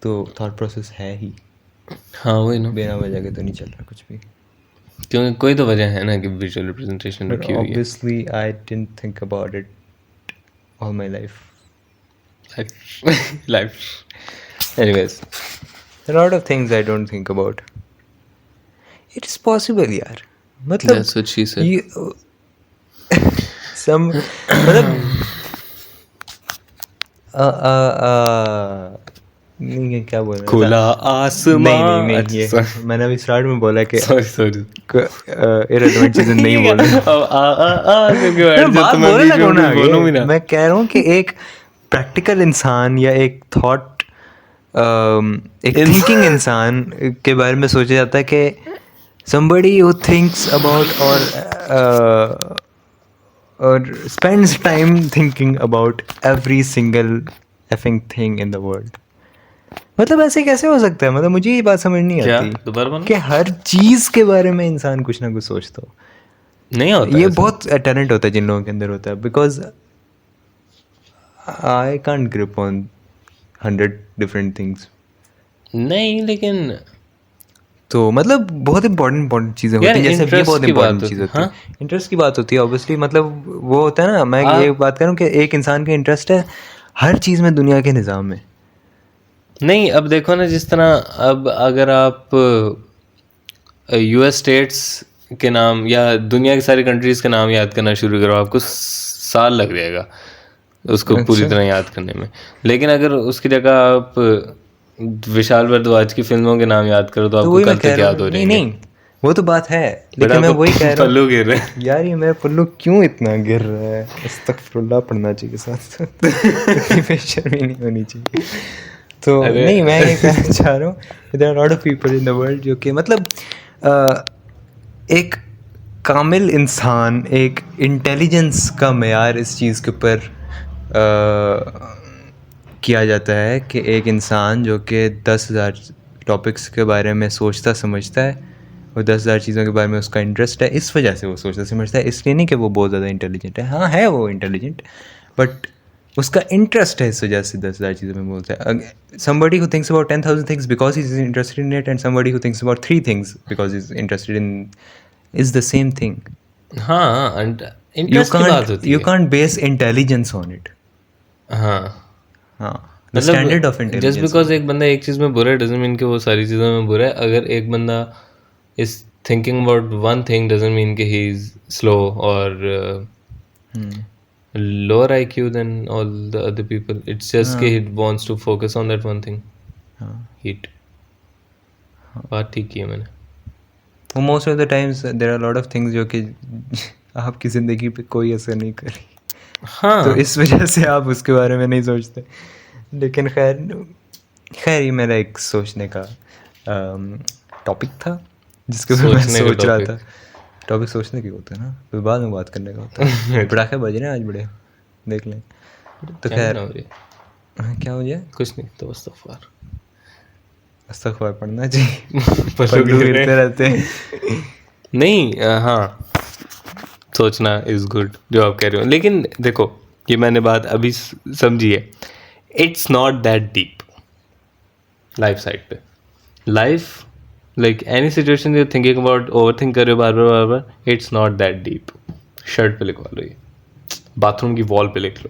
तो थॉट प्रोसेस है ही। हाँ वही ना, बिना वजह के तो नहीं चल रहा कुछ भी। क्योंकि कोई तो वजह है ना कि विजुअल रिप्रेजेंटेशन बट रखी हुई है। Obviously I didn't think about it all my life. Life anyways, A lot of things I don't think about. It is possible यार, मतलब दैट्स व्हाट शी सेड। ये some मतलब नहीं क्या बोल रहा था? खुला आसमान, नहीं नहीं नहीं, ये मैंने अभी स्टार्ट में बोला कि सॉरी इररिलेवेंट चीजें नहीं बोल रहा। मैं बात बोलने लगा हूं ना आगे। मैं कह रहा हूँ कि एक प्रैक्टिकल इंसान या एक थॉट एक थिंकिंग इंसान के बारे में सोचा जाता है कि somebody who thinks about or spends time thinking about every single effing thing in the world. मतलब ऐसे कैसे हो सकता है, मतलब मुझे ये बात समझ नहीं क्या आती दोबारा बोलो? कि हर चीज के बारे में इंसान कुछ ना कुछ सोचता हो। नहीं होता ये ऐसा। बहुत टैलेंट होता है जिन लोगों के अंदर होता है, because I can't grip on 100 different things. नहीं लेकिन तो मतलब बहुत इंपॉर्टेंट चीज़ें होती यार, हैं, जैसे ये interest बहुत की बात इंपॉर्टेंट होती चीज़ है, होती है। इंटरेस्ट की बात होती है ऑब्वियसली, मतलब वो होता है ना, मैं ये बात कर रहा हूँ कि एक इंसान का इंटरेस्ट है हर चीज़ में दुनिया के निज़ाम में। नहीं, अब देखो ना, जिस तरह अब अगर आप यूएस स्टेट्स के नाम या दुनिया की सारी कंट्रीज के नाम याद करना शुरू करो, आपको साल लग जाएगा उसको पूरी तरह याद करने में। लेकिन अगर उसकी जगह आप विशाल भारद्वाज की फिल्मों के नाम याद करो तो आपको वही कल मैं कह तक रहा याद हो हूँ, नहीं जाएंगे। नहीं वो तो बात है, बट लेकिन मैं आपको वही कह रहा हूँ पल्लू गिर रहे हैं। यार ये मेरा पल्लू क्यों इतना गिर रहा है, अस्तगफुरुल्लाह पढ़ना चाहिए साथ साथ, इतनी बेशर्मी नहीं होनी चाहिए। तो नहीं, मैं ये कहना चाह रहा हूँ there are lot of people in the world जो कि मतलब एक कामिल इंसान, एक इंटेलिजेंस का मेयार इस चीज़ के ऊपर किया जाता है कि एक इंसान जो कि 10,000 टॉपिक्स के बारे में सोचता समझता है और 10,000 चीज़ों के बारे में उसका इंटरेस्ट है, इस वजह से वो सोचता समझता है, इसलिए नहीं कि वो बहुत ज़्यादा इंटेलिजेंट है। हाँ है वो इंटेलिजेंट, बट उसका इंटरेस्ट है, इस वजह से 10,000 चीज़ों में बोलता है। somebody who thinks about 10,000 things because he is interested in it and somebody who thinks about 3 things because he is interested in is the same thing. हाँ, इंटरेस्ट की बात होती You है। can't base intelligence on it. हाँ, हाँ, the standard of intelligence. Just because एक बंदा एक चीज़ में बुरा है डजंट मीन कि वो सारी चीज़ों में बुरा है। अगर एक बंदा इस thinking about one thing doesn't mean that he's slow or lower IQ than all the other people. It's just that he wants to focus on that one thing. Heat. बात ठीक की है मैंने. वो most of the times there are lot of things जो कि आपकी ज़िंदगी पे कोई असर नहीं करी. हाँ. तो इस वजह से आप उसके बारे में नहीं सोचते. लेकिन खैर ये मेरा एक सोचने का टॉपिक था जिसके ऊपर मैं सोच रहा था. टॉपिक सोचने के होते हैं ना, फिर बाद में बात करने का होता है. पटाखे बज रहे हैं आज बड़े, देख लें. तो खैर क्या हो जाए, कुछ नहीं, तो अस्तगफार पढ़ना चाहिए. गिरते रहते हैं. नहीं, हाँ, सोचना इज गुड जो आप कह रहे हो. लेकिन देखो, ये मैंने बात अभी समझी है. It's not that deep life side पे. Life like any situation you thinking about, over think कर रहे हो बार बार, it's not that deep. Shirt पे लिखवा लो, ये बाथरूम की वॉल पे लिख लो.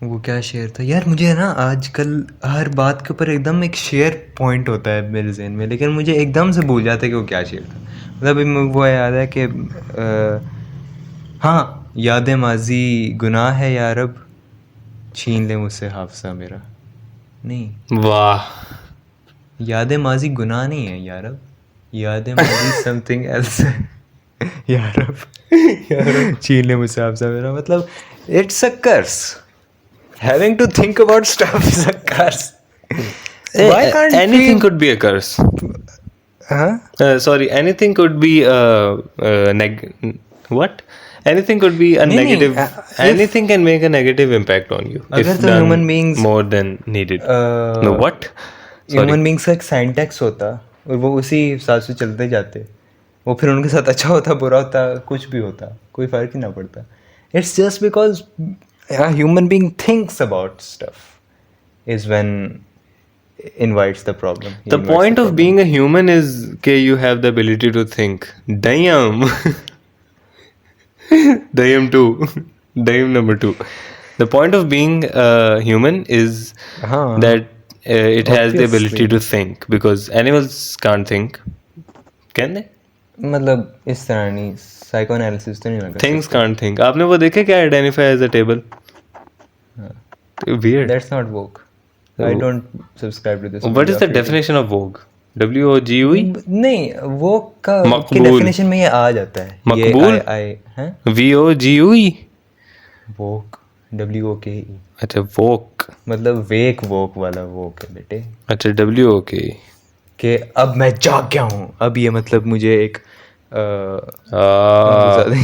वो क्या शेर था यार, मुझे ना आजकल हर बात के ऊपर एकदम एक शेर पॉइंट होता है मेरे जहन में, लेकिन मुझे एकदम से भूल जाता है कि वो क्या शेर था. मतलब वो याद है कि हाँ, याद माजी गुनाह है यार, अब छीन ले मुझसे हाफसा मेरा. नहीं, वाह, याद माजी गुनाह नहीं है यार, अब याद माजी समथिंग एल्स है यार, अब छीन ले मुझसे हाफसा मेरा. मतलब it's a curse. Having to think about stuff is a curse. Why can't anything could be a curse? Sorry, anything could be what? Anything could be a negative. Anything can make a negative impact on you if अगर तो done human beings more than needed. No, what? Human beings का एक syntax होता और वो उसी हिसाब से चलते जाते. वो फिर उनके साथ अच्छा होता, बुरा होता, कुछ भी होता, कोई फर्क ही ना पड़ता. It's just because a human being thinks about stuff is when invites the problem. The point of being a human is that you have the ability to think. Damn. Damn too. Damn number 2. The point of being a human is that it has the ability to think, because animals can't think. Can they? मतलब इस तरह नहीं, psychoanalysis तो नहीं लगा. Things can't think. आपने वो देखे क्या, identify as a table? Weird. That's not woke. I don't subscribe to this. What is the definition of woke? WOGUE? नहीं, woke का की definition में ये आ जाता है. मकबूल? VOGUE? Woke. WOKE. अच्छा, woke. मतलब wake woke वाला woke है बेटे. अच्छा, WOKE. कि अब मैं जाग गया हूँ. अब ये मतलब मुझे एक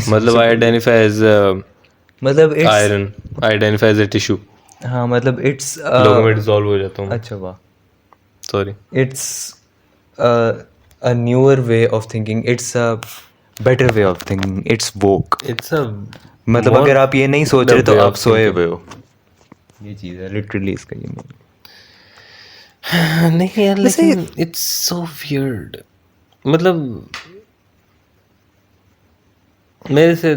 मतलब I identify as मतलब iron. I identify as a tissue. हाँ, मतलब इट्स लोगों में डिसॉल्व हो जाता हूँ. अच्छा, वाह. Sorry. It's a newer way of thinking. It's a better way of thinking. It's woke. It's a मतलब अगर आप ये नहीं सोच रहे तो आप सोए हुए हो. ये चीज़ है लिटरली इसका ये मीनिंग. नहीं यार, लेकिन इट्स सो वियर्ड. मतलब मेरे से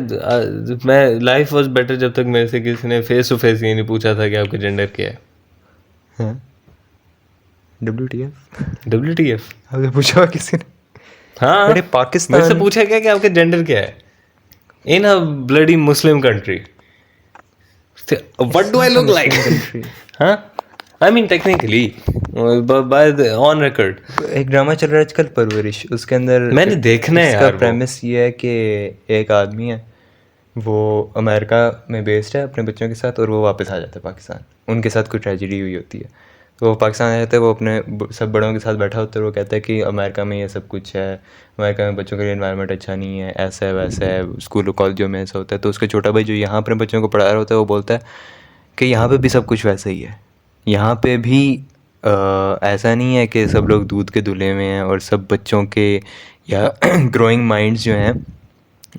मैं लाइफ वॉज बेटर जब तक मेरे से किसी ने फेस टू फेस ये नहीं पूछा था कि आपका जेंडर क्या है. WTF आपने पूछा किसी ने? हाँ, अरे पाकिस्तान मेरे से पूछा क्या कि आपका जेंडर क्या है in a bloody Muslim country. What do I look like? हाँ, I mean technically, by the on record. एक ड्रामा चल रहा है आजकल, परवरिश. उसके अंदर मैंने देखना है यार. इसका प्रेमिस ये है कि एक आदमी है, वो अमेरिका में बेस्ड है अपने बच्चों के साथ, और वो वापस आ जाता है पाकिस्तान. उनके साथ कोई ट्रेजेडी हुई होती है, तो वो पाकिस्तान आ जाता है. वो अपने सब बड़ों के साथ बैठा होता है. वो कहता है कि अमेरिका में ये सब कुछ है, अमेरिका में बच्चों के लिए इन्वायरमेंट अच्छा नहीं है, ऐसा है वैसा है, स्कूलों कॉलेजों में ऐसा होता है. तो उसका छोटा भाई जो यहाँ अपने बच्चों को पढ़ा रहा होता है, वो बोलता है कि यहाँ पे भी सब कुछ वैसा ही है. यहाँ पे भी ऐसा नहीं है कि सब लोग दूध के धुले में हैं और सब बच्चों के या ग्रोइंग माइंड्स जो हैं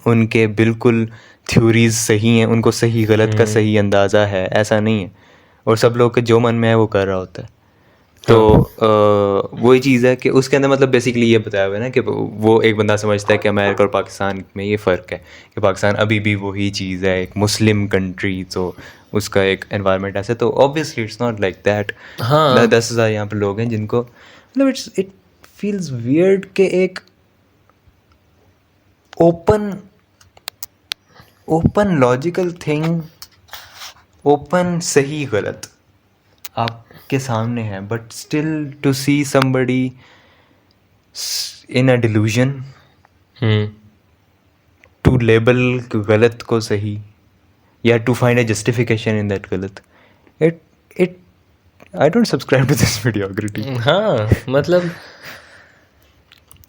उनके बिल्कुल थ्योरीज सही हैं, उनको सही गलत का सही अंदाज़ा है. ऐसा नहीं है, और सब लोग के जो मन में है वो कर रहा होता है. तो वही चीज़ है कि उसके अंदर मतलब बेसिकली ये बताया हुआ है ना कि वो एक बंदा समझता है कि अमेरिका और पाकिस्तान में ये फ़र्क है कि पाकिस्तान अभी भी वही चीज़ है, एक मुस्लिम कंट्री, तो उसका एक एनवायरनमेंट ऐसा. तो obviously it's not like that. 10,000 यहाँ पर लोग हैं जिनको मतलब इट feels weird कि एक open logical thing, open सही गलत आपके सामने है, but still to see somebody in a delusion to label गलत को सही या to find a justification in that गलत, it I don't subscribe to this mediocrity. हाँ मतलब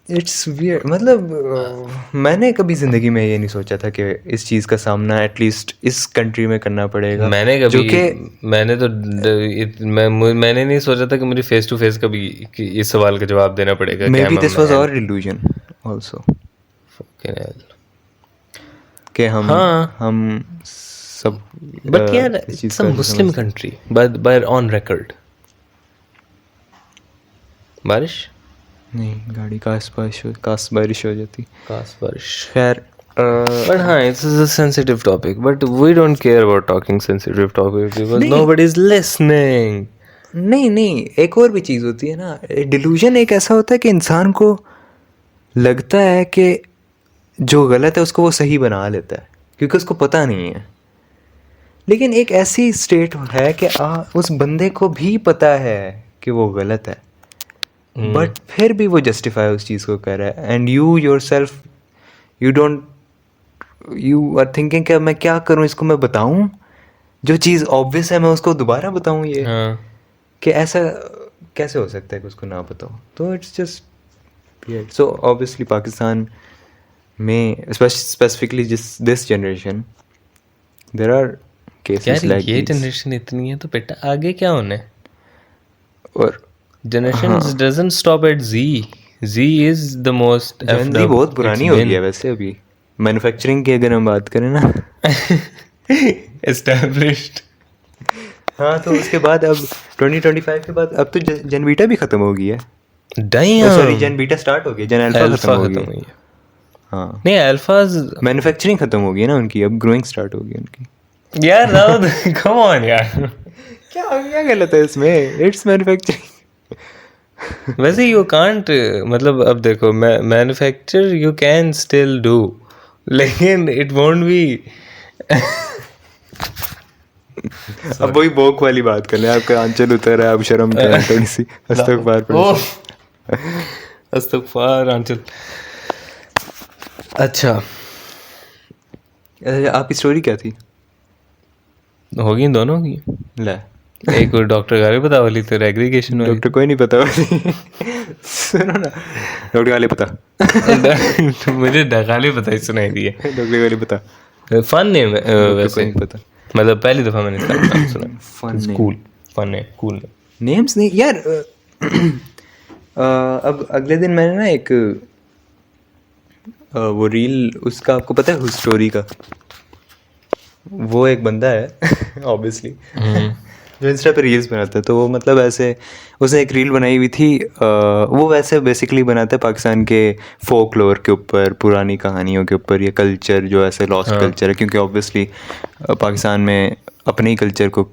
इट्स वियर्ड. मतलब मैंने कभी ज़िंदगी में ये नहीं सोचा था कि इस चीज़ का सामना एटलीस्ट इस कंट्री में करना पड़ेगा. मैंने जो कि मैंने नहीं सोचा था कि मुझे फेस टू फेस कभी कि इस सवाल का जवाब देना पड़ेगा. Maybe this was our illusion also कि हम सब. बट यार it's a Muslim country by on record. बारिश नहीं, गाड़ी काश बारिश हो जाती. काश बारिश. खैर But हाँ, it's a sensitive topic. But we don't care about talking sensitive topics because nobody's listening. नहीं, एक और भी चीज़ होती है ना. डिल्यूजन एक ऐसा होता है कि इंसान को लगता है कि जो गलत है उसको वो सही बना लेता है क्योंकि उसको पता नहीं है. लेकिन एक ऐसी स्टेट है कि उस बंदे को भी पता है कि वो गलत है, बट फिर भी वो जस्टिफाई उस चीज़ को कर रहा है. And you yourself you are thinking कि मैं क्या करूं, इसको मैं बताऊं, जो चीज़ ऑब्वियस है मैं उसको दोबारा बताऊं. ये कि ऐसा कैसे हो सकता है कि उसको ना बताऊं. तो it's just weird. So obviously Pakistan में specifically this generation there are cases like ये जनरेशन इतनी है तो बेटा आगे क्या होना है. और generation doesn't stop at Z is the most. Generation बहुत पुरानी हो गई है वैसे. अभी मैन्युफैक्चरिंग की अगर हम बात करें ना एस्टैब्लिश्ड. हाँ, तो उसके बाद अब 2025 के बाद अब तो जन बीटा भी खत्म हो गई है. सॉरी, जन बीटा स्टार्ट हो गई, जन अल्फा खत्म हो गई. हाँ नहीं, अल्फाज मैन्युफैक्चरिंग खत्म हो गई है ना उनकी, अब ग्रोइंग स्टार्ट हो गई उनकी. यार कम ऑन यार, क्या गलत है इसमें. It's manufacturing. वैसे यू कांट, मतलब अब देखो manufacture you can still do, लेकिन इट वोंट बी. अब वही बोक वाली बात कर ले. आपका आंचल उतर है, अब शर्म करें थोड़ी सी. अस्तगफार आंचल. अच्छा, आपकी स्टोरी क्या थी? होगी दोनों की. ले एक डॉक्टर गाली पता वाली तो एग्रीगेशन वाली. डॉक्टर कोई नहीं पता वाली. सुनो ना, डॉक्टर गाली पता. मुझे गाली पता ही सुनाई दी है. डॉक्टर गाली पता फन नेम वैसे नहीं पता. मतलब पहली दफा मैंने इसका नाम सुना. फन कूल फन है, कूल नेम्स नहीं यार. अब अगले दिन मैंने ना एक वो रील, उसका आपको पता है स्टोरी का. वो एक बंदा है ऑब्वियसली जो इंस्टा पे रील्स बनाता है. तो वो मतलब ऐसे उसने एक रील बनाई हुई थी. वो वैसे बेसिकली बनाता है पाकिस्तान के फोकलोर के ऊपर, पुरानी कहानियों के ऊपर, ये कल्चर जो ऐसे लॉस्ट कल्चर है. क्योंकि ऑब्वियसली पाकिस्तान में अपने ही कल्चर को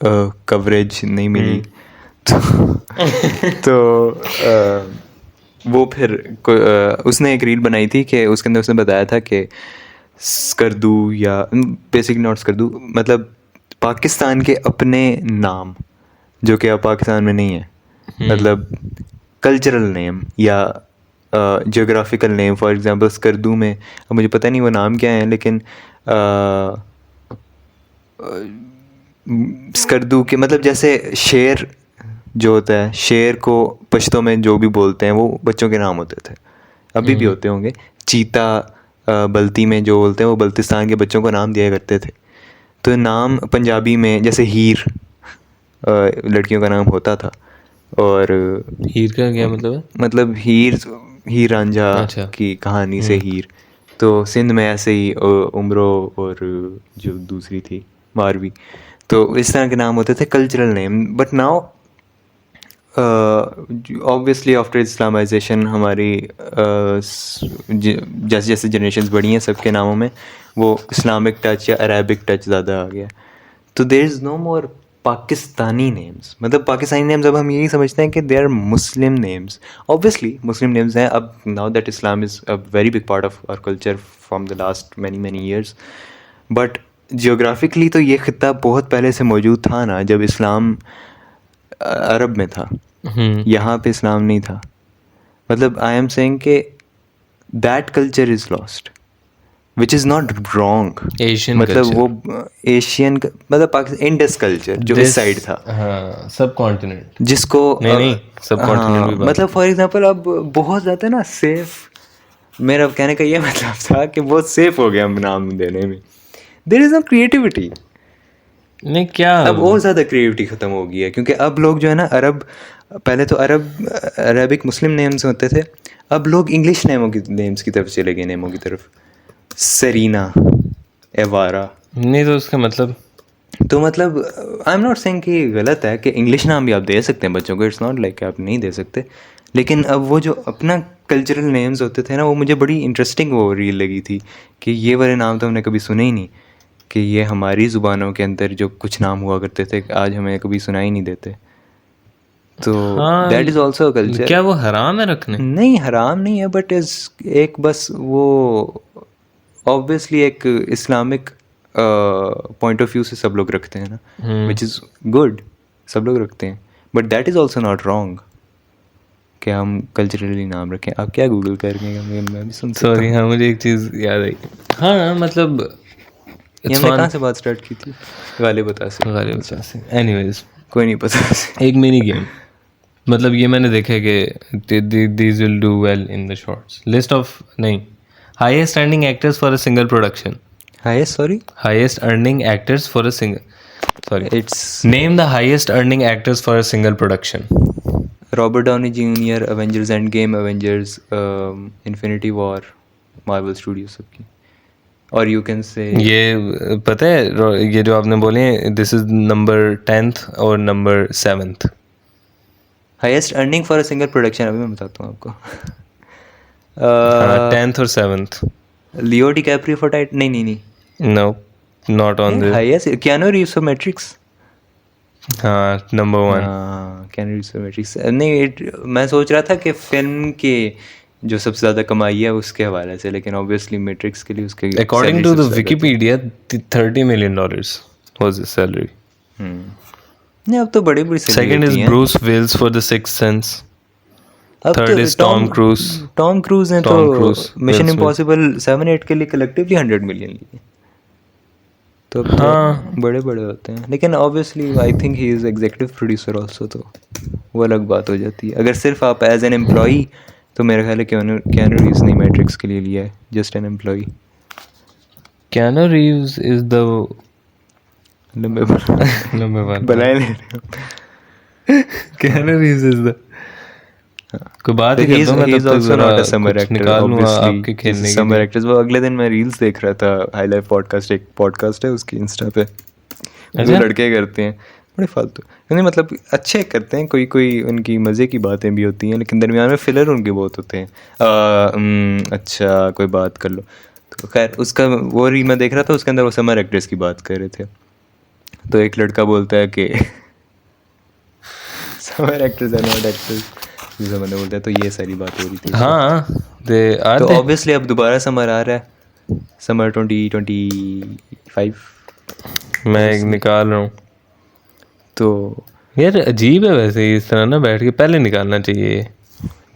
कवरेज नहीं मिली. तो वो फिर उसने एक रील बनाई थी कि उसके अंदर उसने बताया था कि स्कर्दू, या बेसिकली नॉट स्कर्दू, मतलब पाकिस्तान के अपने नाम जो कि अब पाकिस्तान में नहीं है, मतलब कल्चरल नेम या geographical name. For example Skardu में, अब मुझे पता नहीं वो नाम क्या है, लेकिन स्कर्दू के मतलब जैसे शेर जो होता है, शेर को पश्तो में जो भी बोलते हैं वो बच्चों के नाम होते थे, अभी भी होते होंगे. चीता बल्ती में जो बोलते हैं वो बल्तिस्तान के बच्चों को नाम दिया करते थे. तो नाम पंजाबी में जैसे हीर लड़कियों का नाम होता था. और हीर का क्या मतलब है? मतलब हीर रांझा की कहानी से हीर. तो सिंध में ऐसे ही उमरो और जो दूसरी थी मारवी, तो इस तरह के नाम होते थे cultural name. But now obviously after Islamisation हमारी जैसे जैसे जनरेशन्स बढ़ी हैं सबके नामों में वो इस्लामिक टच या अरेबिक टच ज़्यादा आ गया. तो there is no more Pakistani names, मतलब पाकिस्तानी नेम्स अब हम यही समझते हैं कि they are Muslim names. Obviously Muslim names हैं अब, now that Islam is a very big part of our culture from the last many years. But geographically तो ये खिता बहुत पहले से मौजूद था ना, जब इस्लाम अरब में था. यहाँ पे इस्लाम नहीं था. मतलब आई एम सेइंग कि that culture is lost, which is not wrong. Asian मतलब वो एशियन मतलब पाकिस्तान इंडस कल्चर जो इस साइड था, हाँ, सब कॉन्टिनेंट. जिसको नहीं सब कॉन्टिनेंट भी हाँ, मतलब फॉर एग्जांपल अब बहुत ज़्यादा ना सेफ, मेरा कहने का ये मतलब था कि बहुत सेफ हो गया हम नाम देने में. There is no creativity. नहीं क्या अब और ज़्यादा क्रिएटिविटी ख़त्म हो गई है, क्योंकि अब लोग जो है ना अरब, पहले तो अरबिक मुस्लिम नेम्स होते थे, अब लोग इंग्लिश नेम्स की तरफ चले गए, नेमों की तरफ. सरीना, एवारा. नहीं तो उसका मतलब तो मतलब आई एम नॉट सेइंग कि गलत है कि इंग्लिश नाम भी आप दे सकते हैं बच्चों को, इट्स नॉट लाइक आप नहीं दे सकते. लेकिन अब वो जो अपना कल्चरल नेम्स होते थे ना, वो मुझे बड़ी इंटरेस्टिंग वो रील लगी थी कि ये वाले नाम तो हमने कभी सुने ही नहीं, कि ये हमारी ज़ुबानों के अंदर जो कुछ नाम हुआ करते थे आज हमें कभी सुनाई नहीं देते. तो हाँ, दैट इज़ ऑल्सो कल्चर. क्या वो हराम है रखने? नहीं हराम नहीं है, बट इज़ एक बस वो ऑब्वियसली एक इस्लामिक पॉइंट ऑफ व्यू से सब लोग रखते हैं ना, विच इज़ गुड, सब लोग रखते हैं. But that is also not wrong कि हम कल्चरली नाम रखें. आप क्या गूगल करेंगे, मैं भी सुन सकता सॉरी, हाँ मुझे एक चीज़ याद आई. हाँ मतलब हूँ. हमने कहाँ से बात स्टार्ट की थी? गालिब बता से. एनीवेज कोई नहीं पता. एक मिनी गेम. मतलब ये मैंने देखा है कि these will do well in the shorts. List of नहीं, highest earning actors for a single production. Highest sorry Highest earning actors for a single. Sorry. It's Name the highest earning actors for a single production. Robert Downey Junior, Avengers endgame, Avengers, infinity war, Marvel studio सबकी. और you can say ये पता है ये जो आपने बोले, this is number 10th और number 7th. Highest earning for a single production, अभी मैं बताता हूँ आपको. हाँ 10th और 7th. Leo DiCaprio for tight, नहीं No, not on the. Highest Keanu Reeves for matrix. हाँ नंबर 1. हाँ कियानो रीव्स फॉर मैट्रिक्स. नहीं मैं सोच रहा था कि फिल्म के जो सबसे ज़्यादा कमाई है उसके हवाले से, लेकिन ऑब्वियसली मैट्रिक्स के लिए उसके According to the Wikipedia, $30 million was his salary. नहीं अब तो बड़ी बड़ी Second is Bruce Willis for The Sixth Sense. Third is Tom Cruise. Tom cruise ने Tom तो Cruise, mission Will Smith. Impossible 7-8 के लिए कलेक्टिवली 100 मिलियन लिए. तो अब हाँ. तो बड़े बड़े होते हैं, लेकिन obviously I think he is executive producer also, तो वो अलग बात हो जाती है. अगर सिर्फ आप एज एन एम्प्लॉई, तो मेरा ख्याल है कियानो रीव्स ने मैट्रिक्स के लिए लिया है, just an employee. Keanu Reeves is the लंबे number 1. बनाए ले रहे हो. Keanu Reeves is the. कोई बात ही He's करता हूँ मैं, he's तब तक also जरा not a summer कुछ actor, निकाल लूँगा obviously. आपके He's खेलने a के summer लिए. actor. वो अगले दिन मैं रील्स देख रहा था, हाई लाइफ पॉडकास्ट, एक पॉडकास्ट है उसकी इंस्टा पे, जो अच्छा? लड़के करते हैं बड़े फालतू, नहीं मतलब अच्छे करते हैं, कोई कोई उनकी मज़े की बातें भी होती हैं, लेकिन दरमियान में फिलर उनके बहुत होते हैं. अच्छा कोई बात कर लो. तो खैर उसका वो रील मैं देख रहा था, उसके अंदर वो समर एक्ट्रेस की बात कर रहे थे. तो एक लड़का बोलता है कि summer actress are not actress, दूसरा बंदा बोलता है, तो ये सारी बात हो रही थी. हाँ दे आर तो दे. ऑब्वियसली अब दोबारा समर आ रहा है, समर 2025. मैं एक निकाल रहा हूँ. तो यार अजीब है वैसे ही, इस तरह ना बैठ के पहले निकालना चाहिए.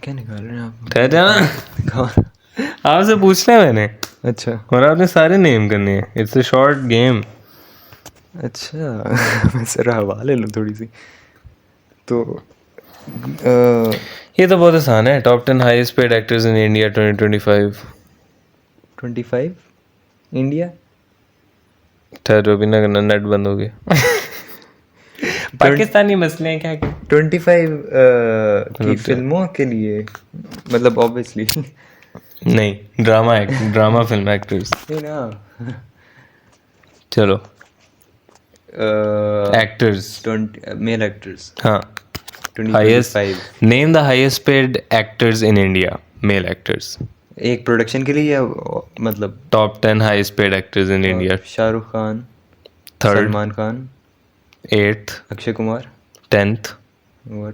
क्या निकाल रहे हैं आप? ठहर जाना, कौन? आपसे पूछना है मैंने, अच्छा और आपने सारे नेम करने हैं. It's a short game. अच्छा मैं सर हवा ले लूँ थोड़ी सी. तो ये तो बहुत आसान है. Top 10 highest paid actors in India 2025. 25 India. ठहरो, अभी ना करना, नेट बंद हो गया. पाकिस्तानी मसले हैं क्या? 25 की फिल्मों के लिए, मतलब ऑब्वियसली नहीं, ड्रामा फिल्म एक्टर्स. नहीं ना. चलो एक्टर्स, मेल एक्टर्स. हाँ. 25 name the highest paid actors in India, male actors. एक प्रोडक्शन के लिए, या मतलब top 10 highest paid actors in India. Shahrukh Khan, third Salman Khan, 8th, Akshay Kumar, 10th, what,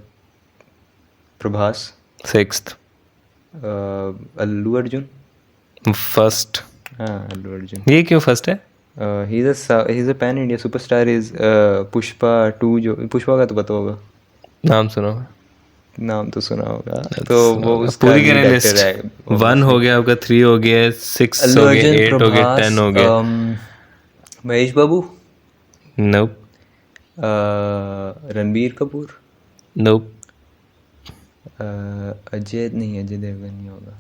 Prabhas, 6th, Allu Arjun, 1st. हाँ अल्लू अर्जुन. ये क्यों फर्स्ट है? he's a pan India superstar. is Pushpa 2 जो पुष्पा का तो पता होगा, नाम सुनो. नाम तो सुना होगा. तो वो उसका पूरी करें lead लिस्ट. actor है. 1 हो गया आपका, 3 हो गया, 6 अल्लू हो गया, अर्जुन, 8 हो गया, प्रभास, 10 हो गया. महेश बाबू, Nope. रणबीर कपूर, Nope. अजय नहीं, अजय देवगन नहीं होगा.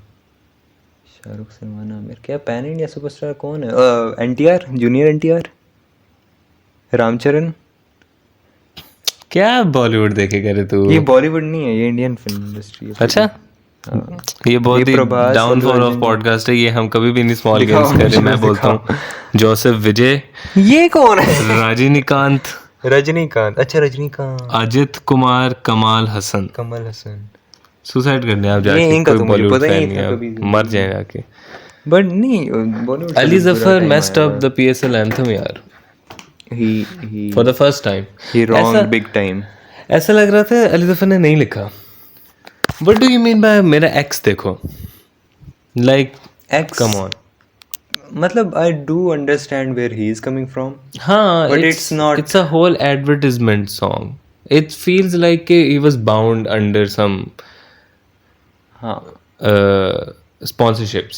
शाहरुख, सलमान, आमिर. क्या पैन इंडिया सुपरस्टार कौन है? एनटीआर, जूनियर एनटीआर, रामचरण. क्या बॉलीवुड देखे करे तू? ये बॉलीवुड नहीं है, ये इंडियन फिल्म इंडस्ट्री है. अच्छा, हाँ. ये बहुत ही Prabhas, downfall Allu of Arjun. Podcast है. ये हम कभी भी नहीं स्मॉल दिखाओ, गेम्स करे. मैं मुझे बोलता हूँ जोसेफ विजय, ये कौन है? रजनीकांत, रजनीकांत. अच्छा रजनीकांत, अजित कुमार, कमाल हसन. कमल हसन. सुसाइड करने आप ये जाके, इनका कोई तो मुझे बॉलीवुड पता ही फैन नहीं नहीं था है, कभी भी. मर जाए जाके. बट नहीं, Bollywood Ali Zafar messed up the PSL anthem यार, he for the first time. Wrong big time. ऐसा लग रहा था अली जफर ने नहीं लिखा. What do you mean by मेरा एक्स देखो? Like ex, come on. मतलब I do understand where he is coming from. हाँ, But it's not- It's a whole advertisement song. It feels like he was bound under some हाँ, sponsorships.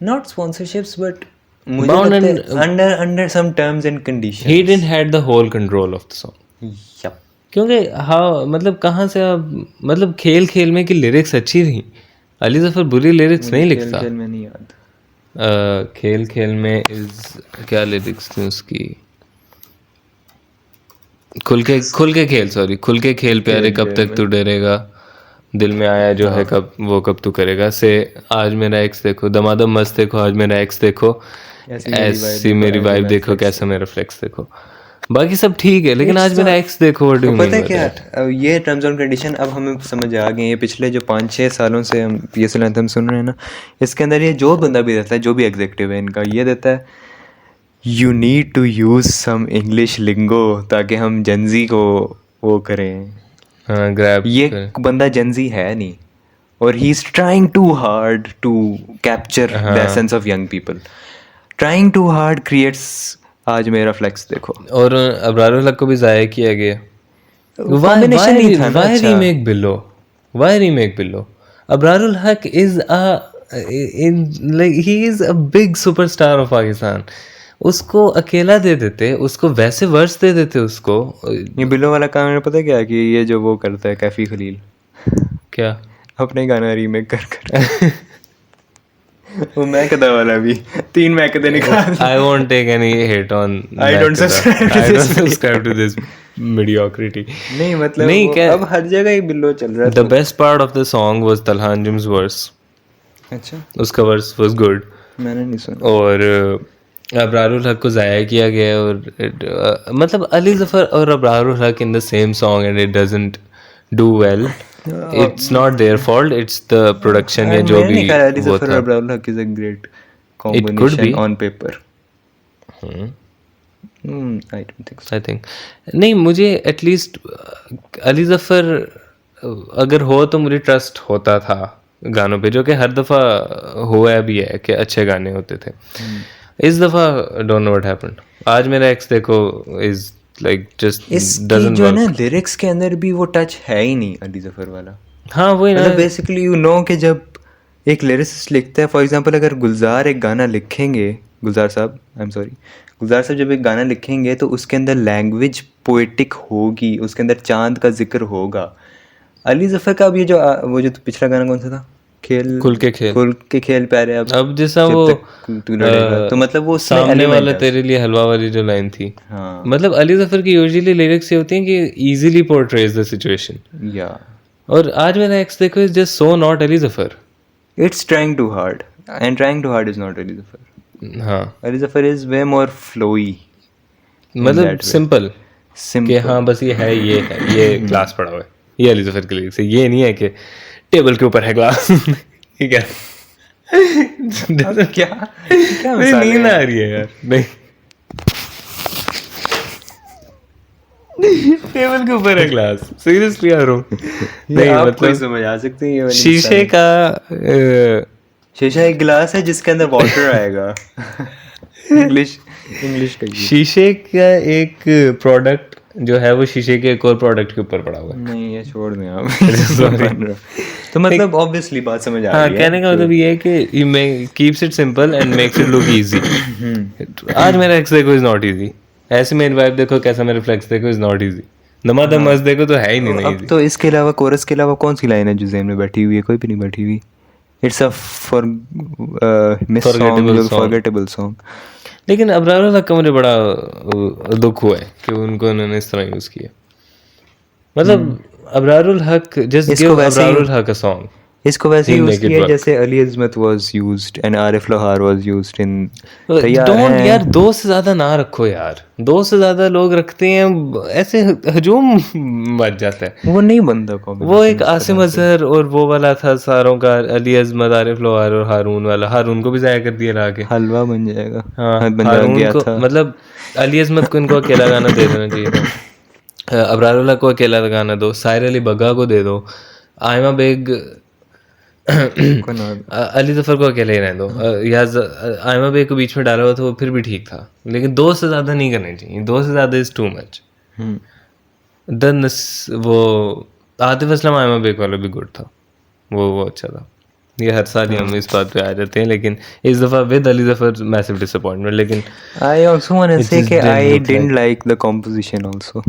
not sponsorships, but मुझे Bound लगता है under some terms and conditions. He didn't had the whole control of the song. Yup. क्योंकि हाँ, मतलब कहाँ से अब, मतलब खेल खेल में की लिरिक्स अच्छी थी. अली जफर बुरी लिरिक्स नहीं लिखता. खेल में नहीं याद. खेल खेल में इज क्या लिरिक्स थी उसकी? खुल के खेल, सॉरी, खुल के खेल प्यारे, कब तक तू डरेगा, दिल में आया जो है कब तू करेगा, से आज मेरा एक्स देखो, दमादम मस्त देखो, आज मेरा एक्स देखो, ऐसी मेरी वाइब देखो, कैसा मेरा फ्लेक्स देखो. बाकी सब ठीक है, लेकिन आज मेरा एक्स देखो. व्हाट डू यू पता है मीन? क्या, अब ये टर्म्स एंड कंडीशन अब हमें समझ आ गए. ये पिछले जो 5-6 सालों से हम पीएसएल एंथम सुन रहे हैं ना, इसके अंदर ये जो बंदा भी देता है, जो भी एग्जीक्यूटिव है इनका, ये देता है you need to use some English lingo ताकि हम जेंजी को वो करें. हाँ, ग्रैब. ये बंदा जेंजी है नहीं, और he is trying too hard to capture the essence of young people. Trying too hard creates आज मेरा फ्लेक्स देखो. और अबरारुल हक को भी जाया किया गया. Combination नहीं था ना, Why अच्छा. remake Billo? Why remake Billo? Abrarul Haq is he is a big superstar of Pakistan. उसको अकेला दे देते, उसको वैसे वर्स दे देते उसको. ये बिल्लो वाला काम है, पता क्या है कि ये जो वो करता है कैफी खलील, क्या अपने गाना रीमेक कर वो मैकदा वाला भी 3 मैकदे निकाल. I won't take any hate on I don't subscribe to I don't this subscribe to this mediocrity. नहीं मतलब नहीं, वो क्या- अब हर जगह ही बिल्लो चल रहा The best part of the song was Talhanjum's verse. है. अच्छा, उसका verse was good. मैंने नहीं सुना. और अबरारुल हक को ज़ाया किया गया. और मतलब अली जफर और अबरारुल हक in the same song and it doesn't do well. It's not their fault, it's the production या जो भी वो था. अब्रारुल हक is a great could be. Combination on paper. I don't think so. I think नहीं, मुझे एटलीस्ट अली जफर अगर हो तो मुझे ट्रस्ट होता था गानों पे, जो कि हर दफ़ा हुआ भी है कि अच्छे गाने होते थे. इस दफ़ा डोंट नो व्हाट हैपेंड. आज मेरा एक्स देखो इज लाइक जस्ट इसकी डजंट जो है ना वर्क. लिरिक्स के अंदर भी वो टच है ही नहीं अली जफर वाला. हाँ वही ना. मतलब बेसिकली यू नो कि जब एक लिरिसिस्ट लिखता है, फॉर एग्जांपल अगर गुलजार एक गाना लिखेंगे, गुलजार साहब, आई एम सॉरी, गुलजार साहब जब एक गाना लिखेंगे तो उसके अंदर लैंग्वेज पोएटिक होगी, उसके अंदर चांद का जिक्र होगा. अली जफर का अब ये जो वो जो पिछला गाना कौन सा था, खेल खुल के खेल प्यारे, अब जैसा जब वो तक तू लड़ेगा, तो मतलब वो उसमें सामने element वाला है. तेरे लिए हलवा वाली जो लाइन थी, हाँ मतलब अली जफर की यूजुअली लिरिक्स ये होती हैं कि इजीली पोर्ट्रेज द सिचुएशन. या और आज मेरा एक्स देखो is just so not Ali Zafar. It's trying too hard and trying too hard is not Ali Zafar. हाँ, Ali Zafar is way more flowy, मतलब सिंपल कि सिंपल. हाँ बस ये है, ये ग्लास पड़ा हुआ है, ये अली जफर के लिरिक्स है. ये नहीं है कि टेबल के ऊपर है ग्लास. ठीक है. क्या नहीं, नींद आ रही है यार. नहीं, टेबल के ऊपर है ग्लास, सीरियसली आ रहा हूँ। नहीं आपको ही मतलब समझ आ सकती है ये वाली शीशे मिसाल। का शीशा एक गिलास है जिसके अंदर वाटर आएगा। इंग्लिश इंग्लिश का ये। शीशे का एक प्रोडक्ट जो है वो शीशे के एक और प्रोडक्ट के ऊपर पड़ा हुआ नहीं ये छोड़ दें आप। है। सॉरी। बन रहा। तो मतलब ऑब्वियसली बात समझ आ हाँ, रही है कहने का मतलब ये है कि ये keeps it simple and makes it look easy. आज मेरा एक्स देखो इज नॉट इजी, ऐसे मेरी वाइफ देखो, कैसा मेरा फ्लेक्स देखो इज नॉट इजी, नमाज देखो तो है ही नहीं अब इजी। तो इसके अलावा कोरस के अलावा कौन सी लाइन है जो जेहन में बैठी हुई है? कोई भी नहीं बैठी हुई। It's a for miss song, forgettable जो सॉन्ग। Forgettable song. लेकिन अबरार तक का मुझे बड़ा दुख हुआ है कि उनको उन्होंने इस तरह यूज किया। मतलब अबरारुल हक, जस्ट इसको गिव वैसे ही अबरारुल हक अ सॉन्ग, इसको वैसे ही यूज मेक इट किया वर्क। जैसे Ali Azmat was used and Arif Lohar was used in तैयार डोंट यार, हैं। दो से ज्यादा ना रखो यार, दो से ज्यादा लोग रखते हैं ऐसे हजूम मच जाता है। वो नहीं बनता वो कॉम्बिनेशन एक इस आसिम तरह से। अजहर और वो वाला था सारों का, अली अजमत, आरिफ लोहार और हारून वाला, हारून को भी जाया कर दिया ला के। हलवा बन जाएगा। हाँ, हाँ, बन जा हारून गया को था। मतलब अली अजमत को इनको अकेला गाना दे देना चाहिए था। अबरारुल्लाह को अकेला गाना दो, साहिर अली बग्गा को दे दो, आयमा बेग को ना। अली जफर को अकेले ही रहने दो, आयमा बेग को बीच में डाला हुआ था वो फिर भी ठीक था, लेकिन दो से ज्यादा नहीं करने चाहिए, दो से ज्यादा इज टू मच। हम्म। वो आतिफ असलम आयमा बेग वाला भी गुड था, वो अच्छा था। ये हर साल ही हम इस बात पे आ जाते हैं, लेकिन इस दफा with Ali Zafar massive disappointment, लेकिन I also want to it say just कि didn't I look didn't like. like the composition also.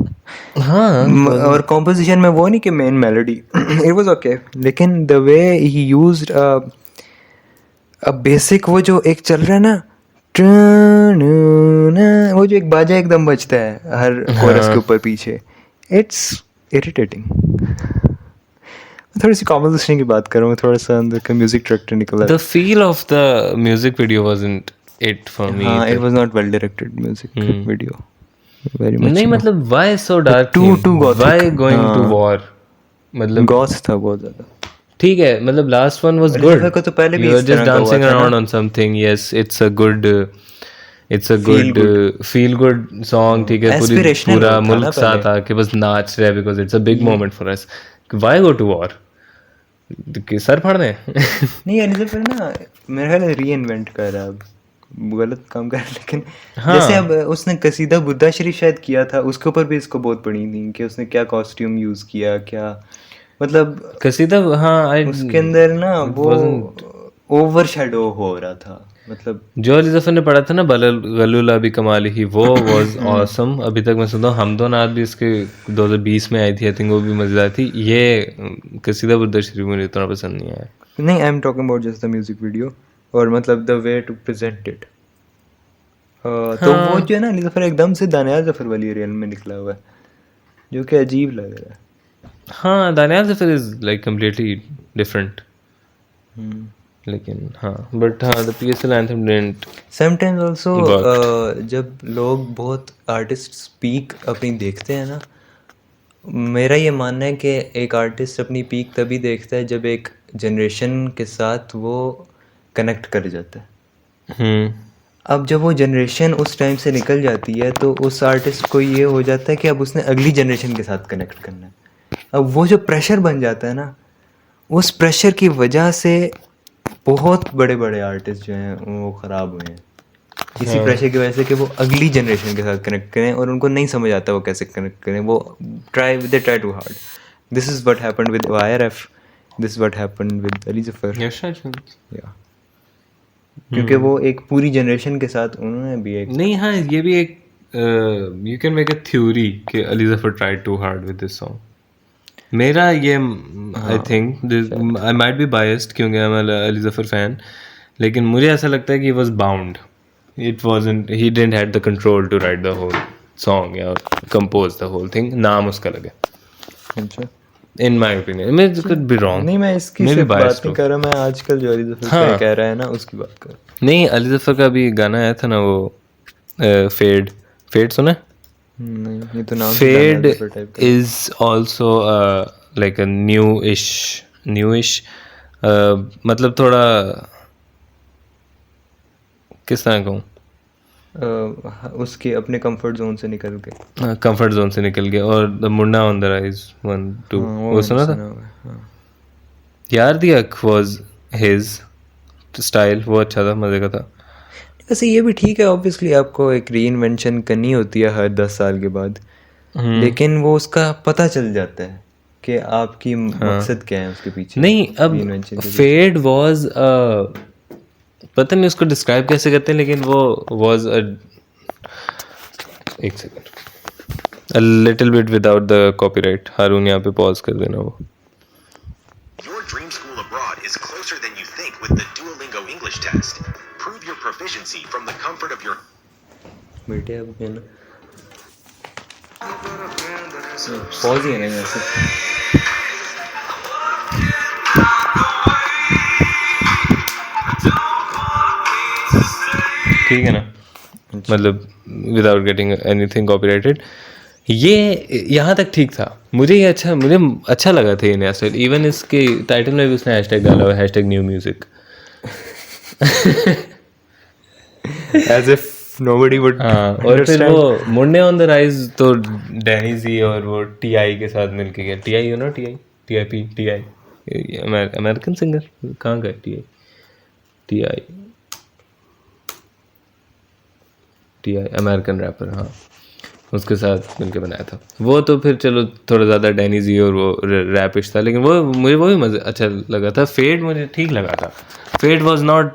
हाँ और composition में वो नहीं कि main melody it was okay, लेकिन the way he used a basic, वो जो एक चल रहा है ना, वो जो एक बाजा एकदम बजता है हर कोरस के ऊपर पीछे, it's irritating. थोड़ी सी कॉम्पोजिशन की बात करूँ, थोड़ा सा अंदर का म्यूजिक डायरेक्टर निकला। The feel of the music video wasn't it for me हाँ, it either. was not well directed music video, very much नहीं no. मतलब why so dark Too theme, gothic. Why going to हाँ, war, मतलब goth था बहुत ज्यादा। ठीक है, मतलब last one was really good, Zafar को तो पहले भी यू आर इस जस्ट तरह का हुआ डांसिंग था अराउंड ना, on something, yes it's a good, it's a feel good good feel good song, ठीक है, एस्पिरेशनल पूरा था ना मुल्क पहले। साथ आके बस नाच रहा है because it's a big moment for us, why go to war, सर फाड़ दें। नहीं, अली जफर ना मेरा ख्याल री इन्वेंट कर रहा है अब, गलत काम कर रहा है, लेकिन जैसे हाँ, अब उसने कसीदा बुद्धा शरीफ शायद किया था, उसके ऊपर भी इसको बहुत पड़ी थी कि उसने क्या कॉस्ट्यूम यूज किया, क्या मतलब कसीदा, हाँ आई, उसके अंदर ना इट वो वाजंट, ओवर शेडो हो रहा था, मतलब जो अली जफर ने पढ़ा था ना बलल गलुला भी कमाल ही, वो वाज ऑसम। अभी तक मैं सुनता हूँ, हमदो नाथ भी इसके 2020 में आई थी, आई थिंक वो भी मजेदार थी। ये कसीदा बुद्धा शरीफ मुझे इतना पसंद नहीं आया। नहीं, I am talking about just the music video, और मतलब the way to present it. तो वो हाँ जो है ना, अली जफर एकदम से दानियाल जफर वाली रियल में निकला हुआ है, जो कि अजीब लग रहा है। हाँ, Daniyal Zafar is like completely different, लेकिन हाँ, बट हाँ the PSL anthem didn't sometimes also work. जब लोग बहुत आर्टिस्ट पीक अपनी देखते हैं ना, मेरा ये मानना है कि एक आर्टिस्ट अपनी पीक तभी देखता है जब एक जनरेशन के साथ वो कनेक्ट कर जाता है। अब जब वो जनरेशन उस टाइम से निकल जाती है तो उस आर्टिस्ट को ये हो जाता है कि अब उसने अगली जनरेशन के साथ कनेक्ट करना है। अब वो जो प्रेशर बन जाता है ना, उस प्रेशर की वजह से बहुत बड़े बड़े आर्टिस्ट जो हैं वो ख़राब हुए हैं, इसी प्रेशर की वजह से कि वो अगली जनरेशन के साथ कनेक्ट करें और उनको नहीं समझ आता वो कैसे कनेक्ट करें, वो try too hard. This is what happened with YRF, this is what happened with Ali Zafar, या क्योंकि वो एक पूरी जनरेशन के साथ उन्होंने भी एक नहीं, हाँ ये भी एक, you can make a theory कि Ali Zafar tried too hard with this song. मेरा ये, I think I might be biased क्योंकि I am Ali Zafar fan, लेकिन मुझे ऐसा लगता है कि he was bound, it wasn't, he didn't had the control to write the whole song या कंपोज द होल थिंग, नाम उसका लगे, अच्छा। In my opinion, may could be wrong, नहीं, मैं इसकी मे बी सिर्फ बात बायस्ड नहीं हूँ। कर रहा, मैं आजकल जो अली जफर हाँ, कह रहा है ना उसकी बात कर। नहीं अली जफर का भी गाना आया था ना वो, फेड, फेड सुना है? नहीं, ये तो नाम से दानियाल फेड जफर टाइप का। Is also like a new इश, मतलब थोड़ा किस तरह कहूँ, उसके अपने कंफर्ट जोन से निकल के। कंफर्ट जोन से निकल गया। और the Munna on the rise 1 2 हाँ, वो मैंने सुना था हुआ है, हाँ। यार। दी अक वाज हिज स्टाइल, वो अच्छा था, मजे का था। वैसे ये भी ठीक है, ऑब्वियसली आपको एक री इन्वेंशन करनी होती है हर 10 साल के बाद, लेकिन वो उसका पता चल जाता है कि आपकी मकसद क्या है उसके पीछे, नहीं, अब रीइन्वेंशन के पीछे। फेड वाज पता नहीं उसको डिस्क्राइब कैसे करते हैं, लेकिन वो वाज अ, एक second, a little bit without the copyright. Haroon यहाँ पे पॉज कर देना वो। Your dream school abroad is closer than you think with the Duolingo English test. Prove your proficiency from the comfort of your बेटे अब है ना, पॉज ही है ना वैसे। ठीक है ना, मतलब विदाउट गेटिंग एनीथिंग कॉपीराइटेड। ये यहाँ तक ठीक था, मुझे ये अच्छा, मुझे अच्छा लगा था ये नया स्टाइल। इवन इसके टाइटल में भी उसने हैशटैग डाला हुआ, hashtag new music. As if nobody would. हाँ, और फिर वो मुन्ने ऑन द राइज तो डैनी जी और वो टीआई के साथ मिलके गया। TI you know, TI TIP TI American singer, कहाँ का TI TI TI American rapper, हाँ, उसके साथ मिलके बनाया था वो। तो फिर चलो थोड़ा ज़्यादा डैनी जी और वो रैपिश था, लेकिन वो मुझे वो भी मज़े अच्छा लगा था। फेड मुझे ठीक लगा था। फेड वाज नॉट,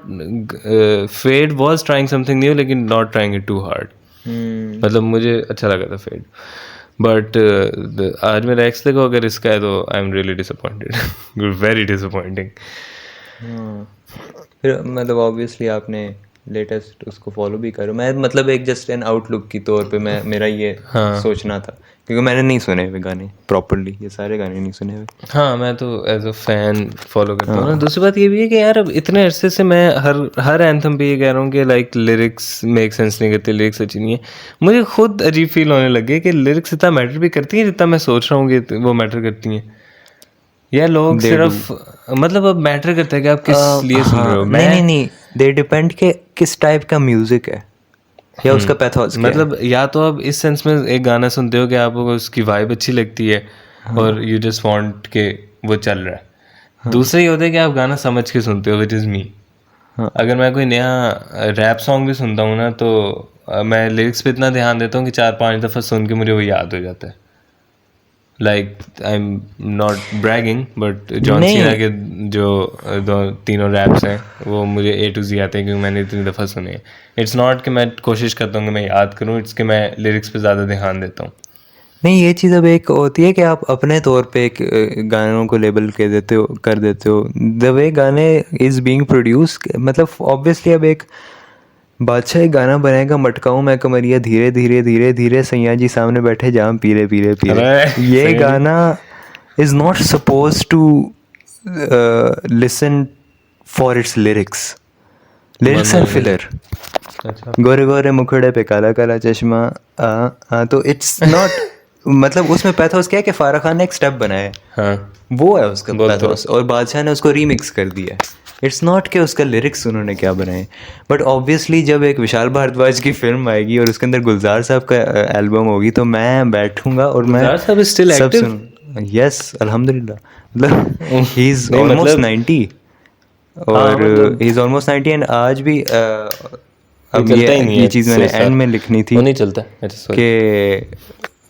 फेड वाज ट्राइंग समथिंग न्यू, लेकिन not trying it too hard. मतलब मुझे अच्छा लगा था फेड। बट आज मेरा एक्स देखो अगर इसका है तो I am really disappointed, very disappointing. फिर मतलब ऑब्वियसली आपने लेटेस्ट उसको फॉलो भी करो। मैं मतलब एक जस्ट एन आउटलुक की तौर पे मैं मेरा ये सोचना था, क्योंकि मैंने नहीं सुने हुए गाने प्रॉपर्ली, ये सारे गाने नहीं सुने हुए। हाँ, मैं तो एज अ फैन फॉलो करता हूँ ना। दूसरी बात ये भी है कि यार अब इतने अरसे से मैं हर एंथम पे ये कह रहा हूँ कि लाइक लिरिक्स मेक सेंस नहीं करते, लिरिक्स अच्छी नहीं है। मुझे खुद अजीब फील होने लगे कि लिरिक्स इतना मैटर भी करती है जितना मैं सोच रहा हूँ कि वो मैटर करती हैं। या लोग सिर्फ मतलब अब मैटर करता है कि आप किस लिए सुन रहे हो। नहीं, दे डिपेंड के किस टाइप का म्यूजिक है या उसका पैथोस क्या है। मतलब या तो आप इस सेंस में एक गाना सुनते हो कि आपको उसकी वाइब अच्छी लगती है और यू जस्ट वांट के वो चल रहा है। दूसरा ये होता है कि आप गाना समझ के सुनते हो, विच इज़ मी। अगर मैं कोई नया रैप सॉन्ग भी सुनता हूँ ना तो मैं लिरिक्स पे इतना ध्यान देता हूँ कि 4-5 दफ़ा सुन के मुझे वो याद हो जाता है। Like I am not bragging, but John Cena के जो तीनों रैप्स हैं वो मुझे A to Z आते हैं क्योंकि मैंने इतनी दफ़ा सुने हैं। इट्स नॉट कि मैं कोशिश करता हूँ कि मैं याद करूँ, इट्स कि मैं लिरिक्स पे ज़्यादा ध्यान देता हूँ। नहीं, ये चीज़ अब एक होती है कि आप अपने तौर पे एक गानों को लेबल कर देते हो द वे गाने इज़ बीइंग प्रोड्यूस। मतलब ऑब्वियसली अब एक बादशाह एक गाना बनाएगा, मटकाऊं मैं कमरिया धीरे धीरे धीरे धीरे, सैया जी सामने बैठे जाम पीले पीले पीले। ये गाना is not suppose to listen for its lyrics. Lyrics are filler. गोरे गोरे मुखड़े पे काला काला चश्मा तो इट्स नॉट मतलब उसमें पैथोस क्या है कि फारा खान ने एक स्टेप बनाया है, हाँ, वो है उसका पैथोस, और बादशाह ने उसको रीमिक्स कर दिया है। इट्स नॉट कि उसका लिरिक्स उन्होंने क्या बनाए। बट ऑब्वियसली जब एक विशाल भारद्वाज की फिल्म आएगी और उसके अंदर गुलजार साहब का एल्बम होगी तो मैं बैठूंगा और मैं गुलजार साहब still सब active? सुन। यस, अल्हम्दुलिल्लाह। मतलब ही इज ऑलमोस्ट 90 और ही इज ऑलमोस्ट 90 एंड आज भी अब ये चीज़ मैंने एंड में लिखनी थी, नहीं चलता कि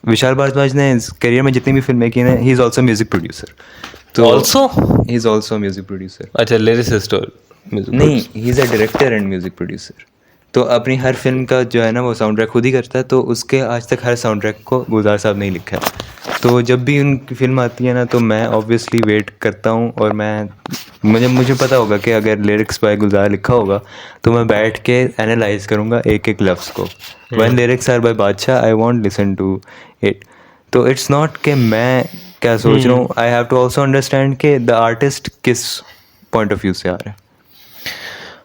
विशाल भारद्वाज ने करियर में जितनी भी फिल्में की हैं, he is also music producer. तो also he is also music producer. अच्छा, लिरिसिस्ट और नहीं, he is a director and music producer. तो अपनी हर फिल्म का जो है ना वो साउंड ट्रैक खुद ही करता है। तो उसके आज तक हर साउंड ट्रैक को गुलजार साहब ने ही लिखा है। तो जब भी उनकी फिल्म आती है ना तो मैं ऑब्वियसली वेट करता हूँ और मुझे पता होगा कि अगर लिरिक्स बाय गुलजार लिखा होगा तो मैं बैठ के एनालाइज करूँगा एक एक लफ्ज़ को। When lyrics are by Badshah I want listen to it. तो इट्स नॉट कि मैं क्या सोच रहा हूँ, I have to also understand कि द आर्टिस्ट किस पॉइंट ऑफ व्यू से आ रहा है।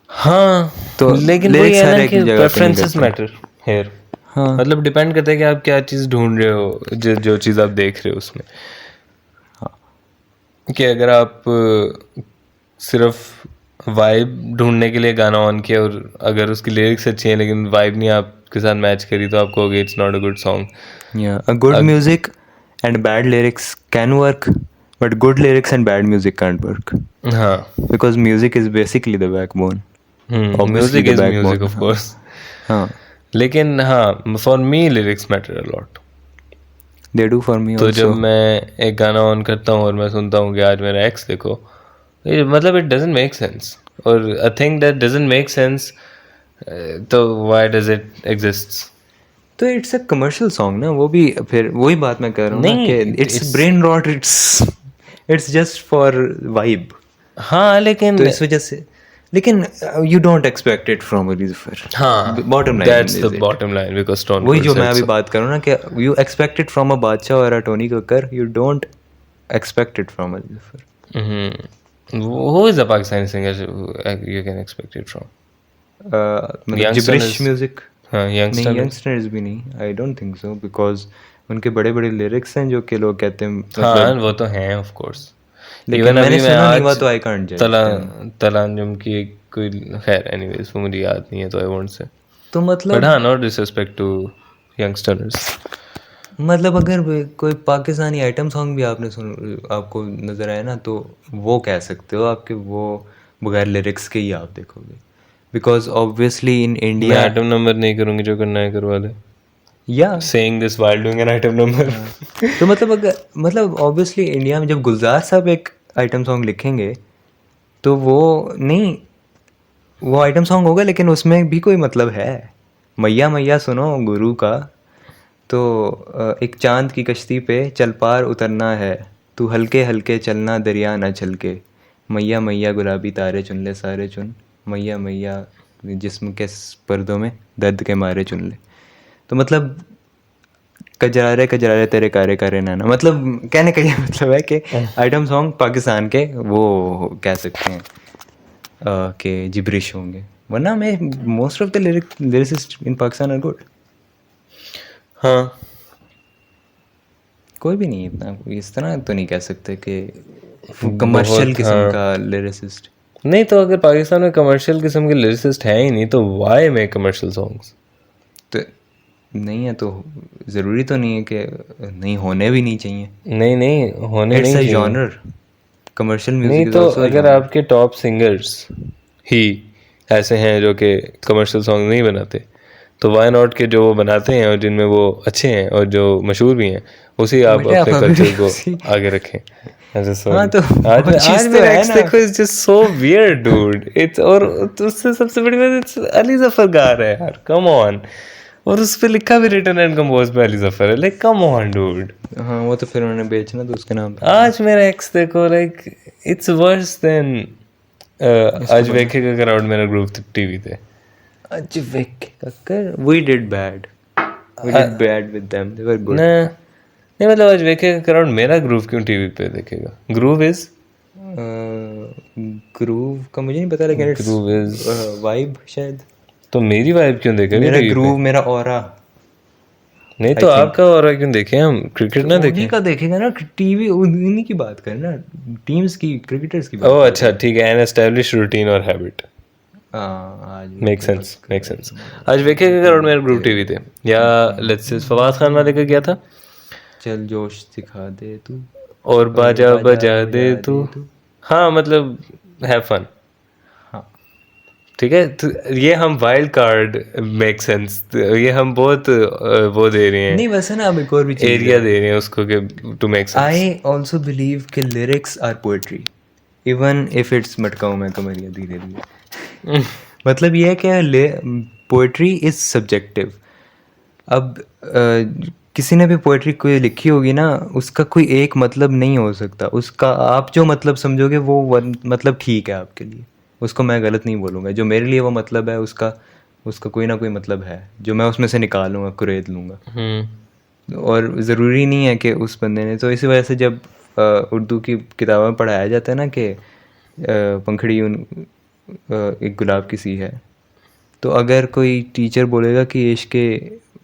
हाँ, तो लेकिन वही है ना कि प्रेफरेंसेस मैटर हियर। हाँ, मतलब डिपेंड करता है कि आप क्या चीज़ ढूंढ रहे हो, जो चीज़ आप देख रहे हो उसमें। कि अगर आप सिर्फ वाइब ढूंढने के लिए गाना ऑन किया और अगर उसकी लिरिक्स अच्छी हैं लेकिन वाइब नहीं आप के साथ मैच करी तो आपको होगी it's not a good song. Yeah, a good music and bad lyrics can work, but good lyrics and bad music can't work हाँ. because music is basically the backbone. Obviously music the is backbone. Music of course. हाँ, लेकिन हाँ, for me lyrics matter a lot. they do for me तो जब also. मैं एक गाना on करता हूँ और मैं सुनता हूँ कि आज मेरा एक्स देखो, मतलब इट डजंट मेक सेंस, और a thing that doesn't make sense, तो व्हाई डज इट एग्जिस्ट? तो इट्स अ कमर्शियल सॉन्ग ना, वो भी फिर वही बात मैं कर रहा हूँ ना नहीं, कि it's it's- brain rot, it's just for vibe. हाँ लेकिन तो इस वजह से, लेकिन you don't expect it from Lucifer. हाँ, bottom line that's the bottom line, because stone वही जो मैं अभी बात कर रहा हूँ ना कि you expect it from a Badshah और a Tony Kakkar, you don't expect it from a Lucifer. Who is the Pakistani singer you can expect it from? मतलब Youngsters- जिब्रिश म्यूजिक. हाँ, नहीं, यंगस्टर. यंगस्टर्स भी नहीं, I don't think so, because उनके बड़े बड़े lyrics हैं जो कि लोग कहते हैं हाँ, मतलब. वो तो हैं ऑफ कोर्स. लेकिन मैंने सुना नहीं हुआ तो आई कांट जज. तलांजुम की कोई, खैर एनीवेज वो मुझे याद नहीं है तो आई वोंट से. तो बट मतलब हाँ, नॉट डिसरिस्पेक्ट टू यंगस्टर्स. मतलब अगर कोई पाकिस्तानी आइटम सॉन्ग भी आपने आपको नज़र आया ना, तो वो कह सकते हो आपके वो बगैर लिरिक्स के ही आप देखोगे, बिकॉज ऑब्वियसली इन मैं इंडिया. आइटम नंबर नहीं करूँगी, जो करना है करवा दे. या saying this while doing an item number. तो मतलब अगर मतलब ऑब्वियसली इंडिया में जब गुलजार साहब एक आइटम सॉन्ग लिखेंगे तो वो नहीं, वो आइटम सॉन्ग होगा लेकिन उसमें भी कोई मतलब है. मैया मैया सुनो गुरु का, तो एक चांद की कश्ती पे चल पार उतरना है, तू हल्के हल्के चलना दरिया ना छलके, मैया मैया गुलाबी तारे चुन ले सारे चुन, मैया मैया जिस्म के पर्दों में दर्द के मारे चुन ले. तो मतलब कजरारे कजरारे तेरे कारे कारे नाना, मतलब कहने का ये मतलब है कि आइटम सॉन्ग पाकिस्तान के वो कह सकते हैं कि जिब्रिश होंगे, वरना मैं most of the lyricist in Pakistan are good. हाँ, कोई भी नहीं इतना इस तरह तो नहीं कह सकते कि कमर्शियल किस्म हाँ. का लिरिसिस्ट. नहीं तो अगर पाकिस्तान में कमर्शियल किस्म के लिरिसिस्ट हैं ही नहीं तो व्हाई मेक कमर्शियल सॉन्ग्स? तो नहीं है तो ज़रूरी तो नहीं है कि नहीं, होने भी नहीं चाहिए. नहीं नहीं, होने इट्स नहीं अ चाहिए. जॉनर, कमर्शियल नहीं म्यूजिक इज तो आल्सो अ अगर आपके टॉप सिंगर्स ही ऐसे हैं जो कि कमर्शियल सॉन्ग नहीं बनाते, तो वाई नॉट के जो वो बनाते हैं और जिनमें वो अच्छे हैं और जो मशहूर भी हैं, उसी आप बेटे, अपने आप कल्चर अभी को उसी- आगे रखें. अच्छा हाँ, तो आज वो चीज़ आज तो मेरा है एक्स ना. देखो is just so weird dude. It's, और उससे सबसे बड़ी बात इट्स अली जफर गा रहा है यार, कम ऑन. और उस पे लिखा भी रिटन एंड कंपोज पे अली जफर है, लाइक कम ऑन डूड. हाँ, वो तो फिर उन्होंने बेचना तो उसके नाम पे. आज मेरा एक्स देखो, लाइक इट्स वर्स देन आज वेखेगा क्राउड मेरा ग्रुप टीवी पे. आज वेक Kakkar, we did bad with them, they were good. ना नहीं, मतलब आज वेखेगा क्राउड मेरा ग्रुप क्यों टीवी पे देखेगा? ग्रूव इज ग्रूव का मुझे नहीं पता, लेकिन इट्स Groove is- वाइब शायद. तो मेरी वाइब क्यों देखेगा मेरा टीवी पे? ग्रूव, मेरा ऑरा. नहीं तो आपका और क्यों देखें हम? क्रिकेट ना देखें? उन्हीं का देखेगा ना टीवी, उन्हीं की बात करें ना, टीम्स की, क्रिकेटर्स की बात. ओह अच्छा, ठीक है. एन एस्टैब्लिश रूटीन और हैबिट. आज मेक सेंस, मेक सेंस. आज वेखेगा क्राउड मेरा ग्रुप टीवी थे, या लेट्स से फवाद खान वाले का क्या था, चल जोश सिखा दे तू और बाजा बजा दे तू. हाँ मतलब हैव फन. हाँ, ठीक है. तो ये हम वाइल्ड कार्ड मेक सेंस, ये हम बहुत वो दे रहे हैं, नहीं वैसे ना अब एक और भी चीज़ एरिया दे रहे हैं उसको कि to make sense. I also believe कि lyrics are poetry, even if it's मटकाऊँ मैं कमरिया धीरे धीरे. मतलब ये है कि पोएट्री इज सब्जेक्टिव. अब किसी ने भी पोएट्री कोई लिखी होगी ना, उसका कोई एक मतलब नहीं हो सकता. उसका आप जो मतलब समझोगे वो मतलब ठीक है आपके लिए, उसको मैं गलत नहीं बोलूँगा. जो मेरे लिए वो मतलब है, उसका कोई ना कोई मतलब है जो मैं उसमें से निकालूंगा, कुरेद लूँगा. और ज़रूरी नहीं है कि उस बंदे ने. तो इसी वजह से जब उर्दू की किताबों में पढ़ाया जाता है ना कि पंखड़ी एक गुलाब की सी है, तो अगर कोई टीचर बोलेगा कि इश्क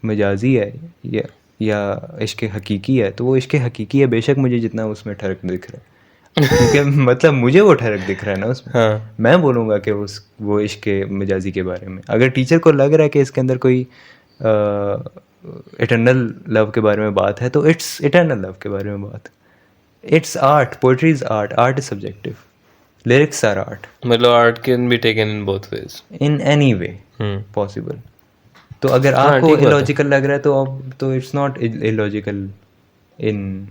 मजाजी है या इश्क हकीकी है, तो वो इश्क हकीकी है बेशक, मुझे जितना उसमें ठरक दिख रहा है क्योंकि मतलब मुझे वो ठरक दिख रहा है ना उसमें. हाँ. मैं बोलूँगा कि वो इश्क मजाजी के बारे में. अगर टीचर को लग रहा है कि इसके अंदर कोई इटर्नल लव के बारे में बात है तो इट्स इटर्नल लव के बारे में बात. It's art, poetry is art, art is subjective, lyrics are art मतलब art can be taken in both ways. In any way possible. तो अगर हाँ, आपको ठीक बात है. इलॉजिकल लग रहा है तो अब तो इट्स नॉट इलॉजिकल इन.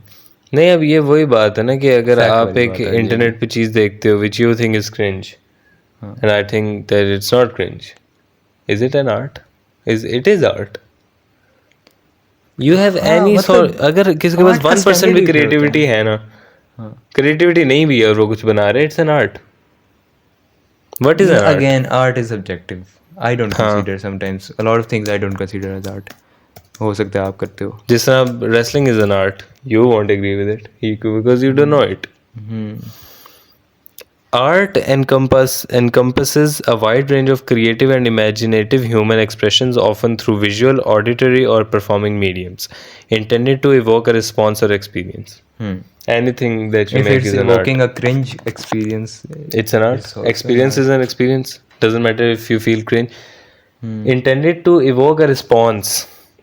नहीं, अब ये वही बात है ना कि अगर Fact आप वाली एक बात है ये इंटरनेट पे चीज देखते हो which you think is cringe and I think that it's not cringe, is it an art? It is art. You have any मतलब अगर किसी के पास art का 1% standard भी भी होता है. क्रिएटिविटी है ना, हाँ. क्रिएटिविटी नहीं भी है और वो कुछ बना रहे, it's an art. What is an art? Again, art is subjective. I don't हाँ. consider sometimes a lot of things I don't consider as art. हो सकता है आप करते हो. जिस तरह wrestling is an art, you won't agree with it because you don't know it. Art encompasses a wide range of creative and imaginative human expressions, often through visual, auditory, or performing mediums, intended to evoke a response or experience. Anything that you If make it's is an art. evoking a cringe experience, It's an art. it's also Experience an is an experience. Doesn't matter if you feel cringe. Intended to evoke a response.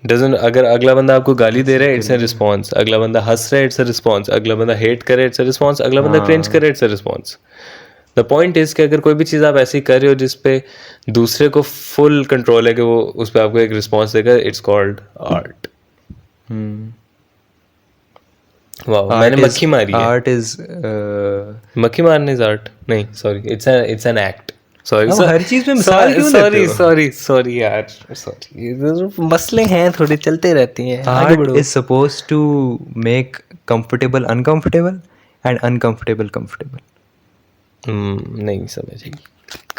Doesn't अगर अगला बंदा आपको गाली दे रहा है it's a response, अगला बंदा हंस रहा है इट्स अ रिस्पॉन्स, अगला बंदा हेट करे इट्स अ रिस्पॉन्स, अगला बंदा क्रिंज करे it's a response. The point is कि अगर कोई भी चीज़ आप ऐसी कर रहे हो जिस पे दूसरे को फुल कंट्रोल है कि वो उस पर आपको एक रिस्पॉन्स देगा, इट्स कॉल्ड आर्ट. वाह, मैंने मक्खी मारी है. Art is मक्खी मारने इज आर्ट नहीं, sorry, it's an act. Sorry अब हर चीज में मिसाल क्यों लेते हो? सॉरी यार, सॉरी, मसले हैं थोड़े चलते रहते हैं. आगे art बढ़ो. is supposed to make comfortable uncomfortable and uncomfortable comfortable. नहीं समझ,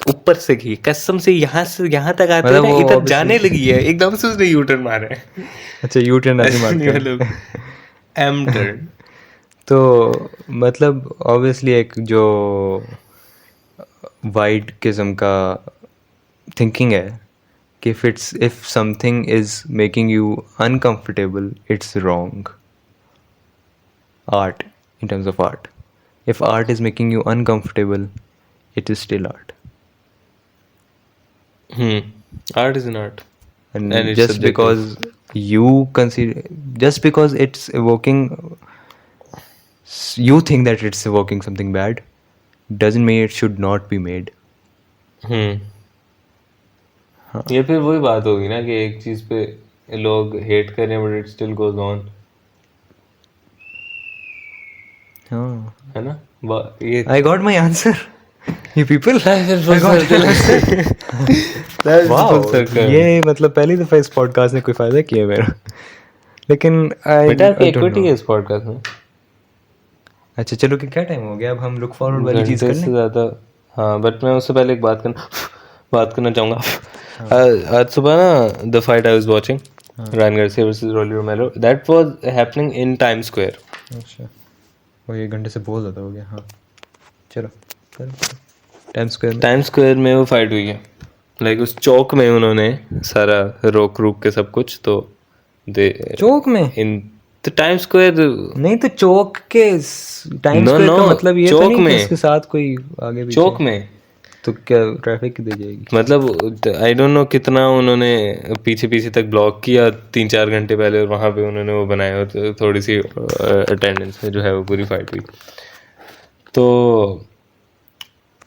ऊपर से की कसम से यहाँ तक आते मतलब ना, वो इधर obviously- जाने लगी है एकदम से, उसने यू टर्न मारा है. अच्छा, यू टर्न ऐसे मारते हैं. मतलब एम टर्न. तो मतलब ऑब्वियसली एक जो वाइड किस्म का थिंकिंग है कि if something is making you uncomfortable it's wrong. Art, in terms of art, if art is making you uncomfortable it is still art. Art is an art. And And it's just subjective. because you consider, just because it's evoking, you think that it's evoking something bad, doesn't mean it should not be made. ये फिर वही बात होगी ना कि एक चीज पे लोग हेट कर रहे हैं but it still goes on, हाँ. है ना. ये I got my answer. You people. Wow, ये मतलब पहली दफा इस पॉडकास्ट ने कोई फायदा किया मेरा. लेकिन बेटा आपकी I don't इक्विटी know. है इस पॉडकास्ट में. अच्छा चलो कि क्या टाइम हो गया, अब हम लुक फॉरवर्ड वाली चीज घंटे कर से लें. ज़्यादा. हाँ, बट मैं उससे पहले एक बात करना चाहूँगा. आज सुबह ना the fight I was watching, Ryan Garcia versus really रोमेरो, that was happening in time square. अच्छा, वो 1 घंटे से बहुत ज़्यादा हो गया. हाँ चलो टाइम स्क्वायर में. टाइम स्क्वायर में वो फाइट हुई है. लाइक उस चौक में उन्होंने सारा रोक के सब कुछ, तो दे चौक में इन तो टाइम स्क्वायर. नहीं तो चौक के टाइम No, स्क्वायर का no, मतलब ये तो चौक नहीं में. कि उसके साथ कोई आगे पीछे. चौक में तो क्या ट्रैफिक दे जाएगी. मतलब आई डोंट नो कितना उन्होंने पीछे तक ब्लॉक किया 3-4 घंटे पहले, और वहाँ पे उन्होंने वो बनाया, और थोड़ी सी अटेंडेंस में जो है वो पूरी फाइट हुई. तो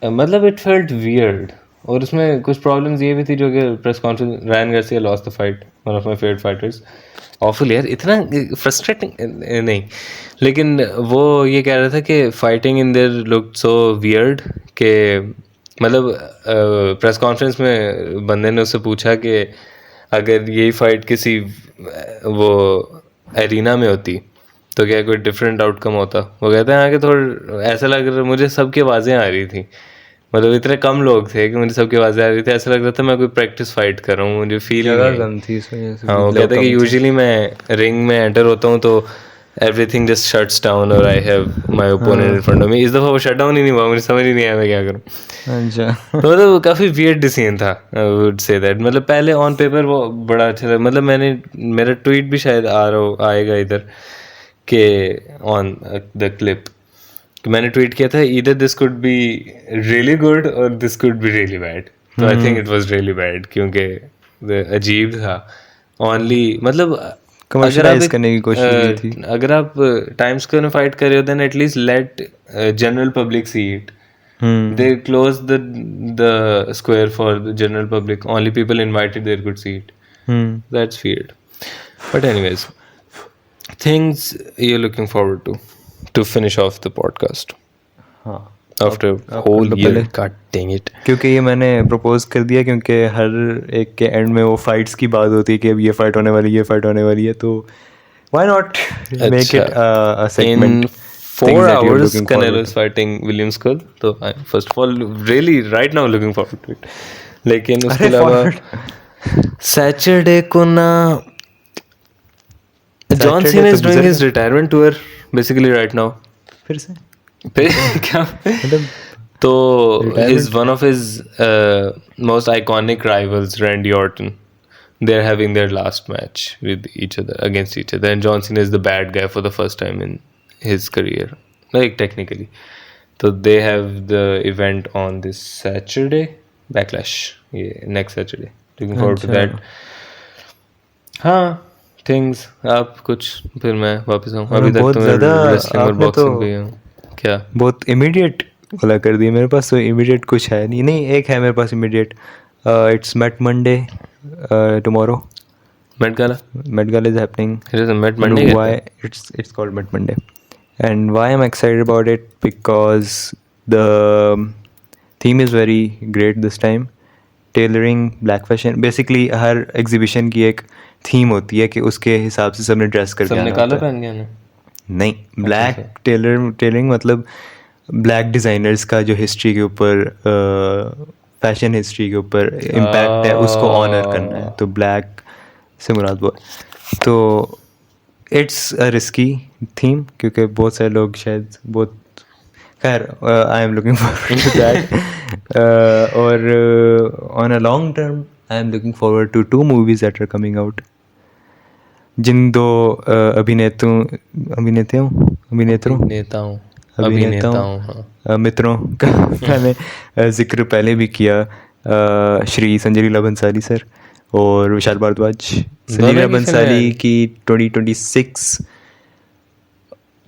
मतलब इट फेल्ट वियर्ड. और उसमें कुछ प्रॉब्लम्स ये भी थी जो कि press conference, Ryan Garcia lost the fight, one of my favourite fighters. Awful यार, इतना फ्रस्ट्रेटिंग नहीं, लेकिन वो ये कह रहा था कि fighting in their look so weird कि मतलब प्रेस कॉन्फ्रेंस में बंदे ने उससे पूछा कि अगर यही फाइट किसी वो एरिना में होती तो क्या कोई डिफरेंट आउटकम होता. वो कहते हैं हाँ कि थोड़ा ऐसा लग रहा, मुझे सबकी आवाज़ें आ रही थी, मतलब इतने कम लोग थे कि मुझे सबकी आवाज़ें आ रही थी, ऐसा लग रहा था मैं कोई प्रैक्टिस फाइट कर रहा हूँ, मुझे फील जगह नहीं. कम थी इस वजह से. हाँ, वो कहते हैं कि यूजुअली मैं रिंग में एंटर होता हूँ तो एवरीथिंग जस्ट शट्स डाउन और I have my opponent in front of me. इस दफ़ा वो शट डाउन ही नहीं हुआ, मुझे समझ ही नहीं आया मैं क्या करूँ. अच्छा. तो मतलब काफ़ी वियर्ड डिसीजन था, आई वुड से दैट. मतलब पहले ऑन पेपर वो बड़ा अच्छा था, मतलब मेरा ट्वीट भी शायद आएगा इधर के ऑन द क्लिप. मैंने ट्वीट किया था either this could be really good और this could be really bad. तो I think it was really bad, क्योंकि अजीब था ओनली मतलब Commercialize करने की कोशिश की थी। अगर आप टाइम स्क्वायर में फाइट कर रहे हो then at least let general public see it. They closed the square for the general public. Only people invited there could see it. That's weird. But anyways, things you're looking forward to finish off the podcast हाँ after आप whole कर लो year. पहले। God dang it. क्योंकि ये मैंने propose कर दिया, क्योंकि हर एक के एंड में वो फाइट्स की बात होती है कि अब ये फाइट होने वाली है, ये फाइट होने वाली है, तो why not make it a In segment 4 hours, Canelo is fighting William Skull. So I'm first of all really right now looking forward to it. लेकिन उसके अलावा सैटरडे को ना John Cena is doing his retirement tour basically right now. फिर से क्या तो is one of his most iconic rivals, Randy Orton. They're having their last match with each other, against each other, and John Cena is the bad guy for the first time in his career, like technically. So they have the event on this Saturday, Backlash, yeah, next Saturday. Looking forward to that. हाँ things आप कुछ फिर मैं वापस आऊँ. अभी तक बहुत तो मैं ज़्यादा wrestling और आपने boxing तो पे ही हूँ. क्या बहुत इमीडिएट वाला कर दिया. मेरे पास तो इमीडिएट कुछ है नहीं. नहीं, एक है मेरे पास immediate. It's Met Monday tomorrow. Met Gala? Met Gala is happening. It is a Met And Monday. why it's called Met Monday, and why I'm excited about it because the theme is very great this time. Tailoring, black fashion. Basically her exhibition की एक theme होती है कि उसके हिसाब से सबने dress करके सबने आना काला होता है. पहन गया ना. नहीं, ब्लैक टेलरिंग मतलब ब्लैक डिज़ाइनर्स का जो हिस्ट्री के ऊपर फैशन हिस्ट्री के ऊपर इम्पैक्ट है उसको ऑनर करना है. तो ब्लैक से मुराद वो है. तो इट्स अ रिस्की थीम क्योंकि बहुत सारे लोग शायद बहुत खैर I am looking forward to that. और on a long term I am looking forward to 2 movies that are coming out, जिन 2 अभिनेताओं मित्रों का मैंने जिक्र पहले भी किया. श्री संजय लीला भंसाली सर और विशाल भारद्वाज. संजय लीला भंसाली की 2026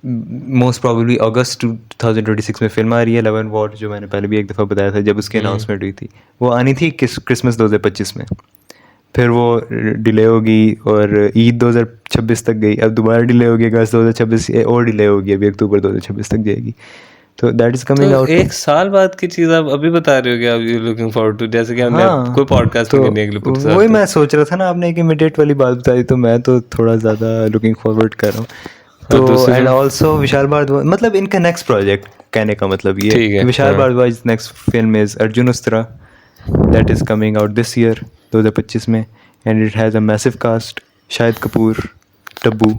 मोस्ट प्रॉबेबली अगस्त 2026 में फिल्म आ रही है 11 वॉर, जो मैंने पहले भी एक दफ़ा बताया था जब उसकी अनाउंसमेंट हुई थी. वो आनी थी क्रिसमस 2025 में, फिर वो डिले होगी और ईद 2026 तक गई. अब दोबारा डिले होगी अगस्त 2026 और डिले होगी, अभी अक्टूबर 2026 तक जाएगी. तो दैट इज कमिंग आउट. एक साल बाद की चीज आप अभी बता रहे हो कि आप यू लुकिंग फॉरवर्ड टू, जैसे कि हमने कोई पॉडकास्ट तो करने के लिए पूछा. वही मैं सोच रहा था ना, आपने एक इमीडिएट वाली बात बताई तो मैं तो थोड़ा ज़्यादा लुकिंग फॉरवर्ड कर रहा हूँ. तो एंड ऑल्सो विशाल भारद्वाज, मतलब इनका नेक्स्ट प्रोजेक्ट, कहने का मतलब ये कि Vishal Bhardwaj next film is Arjun Ustara that is coming out this year 2025 में, and it has a massive cast. Shahid Kapoor, Tabu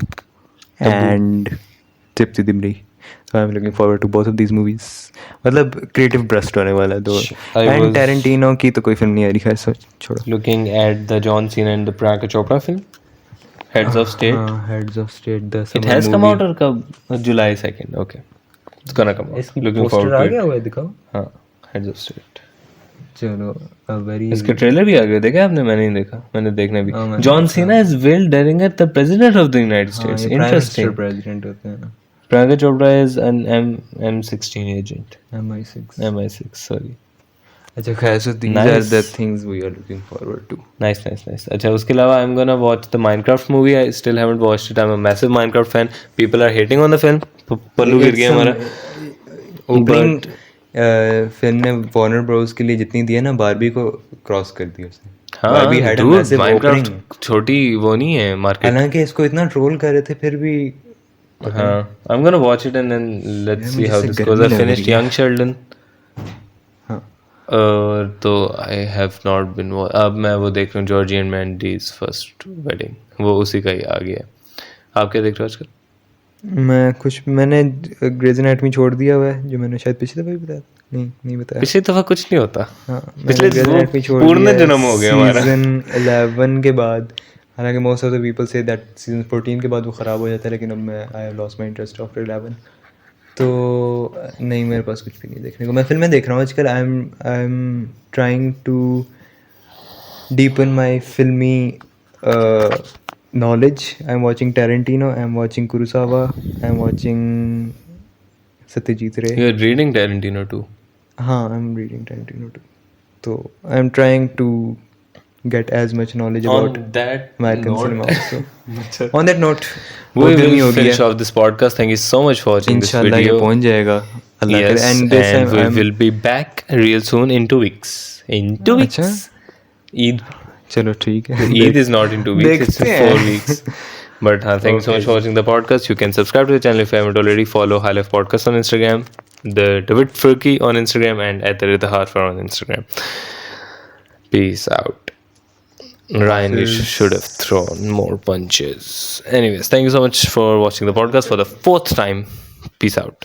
and Tripti Dimri. So I'm looking forward to both of these movies. मतलब क्रिएटिव ब्रस्ट होने वाला है दो. एंड टैरेंटिनो की तो कोई फिल्म नहीं आ रही, खैर छोड़ो. Looking at the John Cena and the Priyanka Chopra film, Heads of State. Heads of State. The It has come out or कब? July 2nd. Okay, it's gonna come out. Looking forward to it. आ गया हुआ है, दिखाओ. हाँ, Heads of State. चलो very. इसका trailer भी आ गया, देखा आपने? मैंने नहीं देखा, मैंने देखना भी. John Cena is Will Derringer, the president of the United States. Interesting. President होते हैं. Priyanka Chopra is an M16 agent. MI6, sorry. अच्छा खैर, so these are the things we are looking forward to. Nice. अच्छा, उसके अलावा I'm gonna watch the Minecraft movie. I still haven't watched it. I'm a massive Minecraft fan. People are hating on the film. पल्लू गिर गया हमारा. Opening film ने Warner Bros के लिए जितनी दी है ना, बारबी को क्रॉस कर दी उसने. Barbie had a massive Minecraft छोटी वो नहीं है मार्केट. हालांकि इसको इतना ट्रोल कर रहे थे फिर भी. हाँ, I'm gonna watch it and then let's see how this goes. I finished Young Sheldon. हाँ. तो I have not been. अब मैं वो देख रहा हूँ Georgie and Mandy's First Wedding. वो उसी का ही आ गया. आप क्या देख रहे हो आजकल? मैंने ग्रेज एनाटॉमी छोड़ दिया हुआ है, जो मैंने शायद पिछली दफा भी बताया. नहीं बताया. पिछली दफा कुछ नहीं होता. हाँ, पिछले पूर्ण जन्म हो गया हमारा. सीजन 11 के बाद, हालांकि most of the people say that season 14 के बाद वो ख़राब हो जाता है, लेकिन अब मैं I have lost my interest after 11. तो नहीं, मेरे पास कुछ भी नहीं देखने को. मैं फिल्में देख रहा हूँ आजकल. I am trying to deepen my filmi knowledge. I'm watching Tarantino. I'm watching Kurosawa. I'm watching Satyajit Ray. You're reading Tarantino too. I'm reading Tarantino too. So I'm trying to get as much knowledge about that American cinema also. On that note, we बहुत गर्मी will हो गई finish है. off this podcast. Thank you so much for watching this इंशाल्लाह ये video. पहुंच जाएगा. अल्लाह करे. Yes, And this and time we I'm will be back real soon in 2 weeks. In 2 weeks. अच्छा. Eid चलो ठीक है. Eid is not in 2 weeks, it's in देखते 4 हैं. weeks. But thank you so much for watching the podcast. You can subscribe to the channel if you haven't already. Follow High Life Podcast on Instagram, the David Furky on Instagram, and at the Harfar on Instagram. Peace out. Ryan, you should have thrown more punches. Anyways, thank you so much for watching the podcast for the 4th time. Peace out.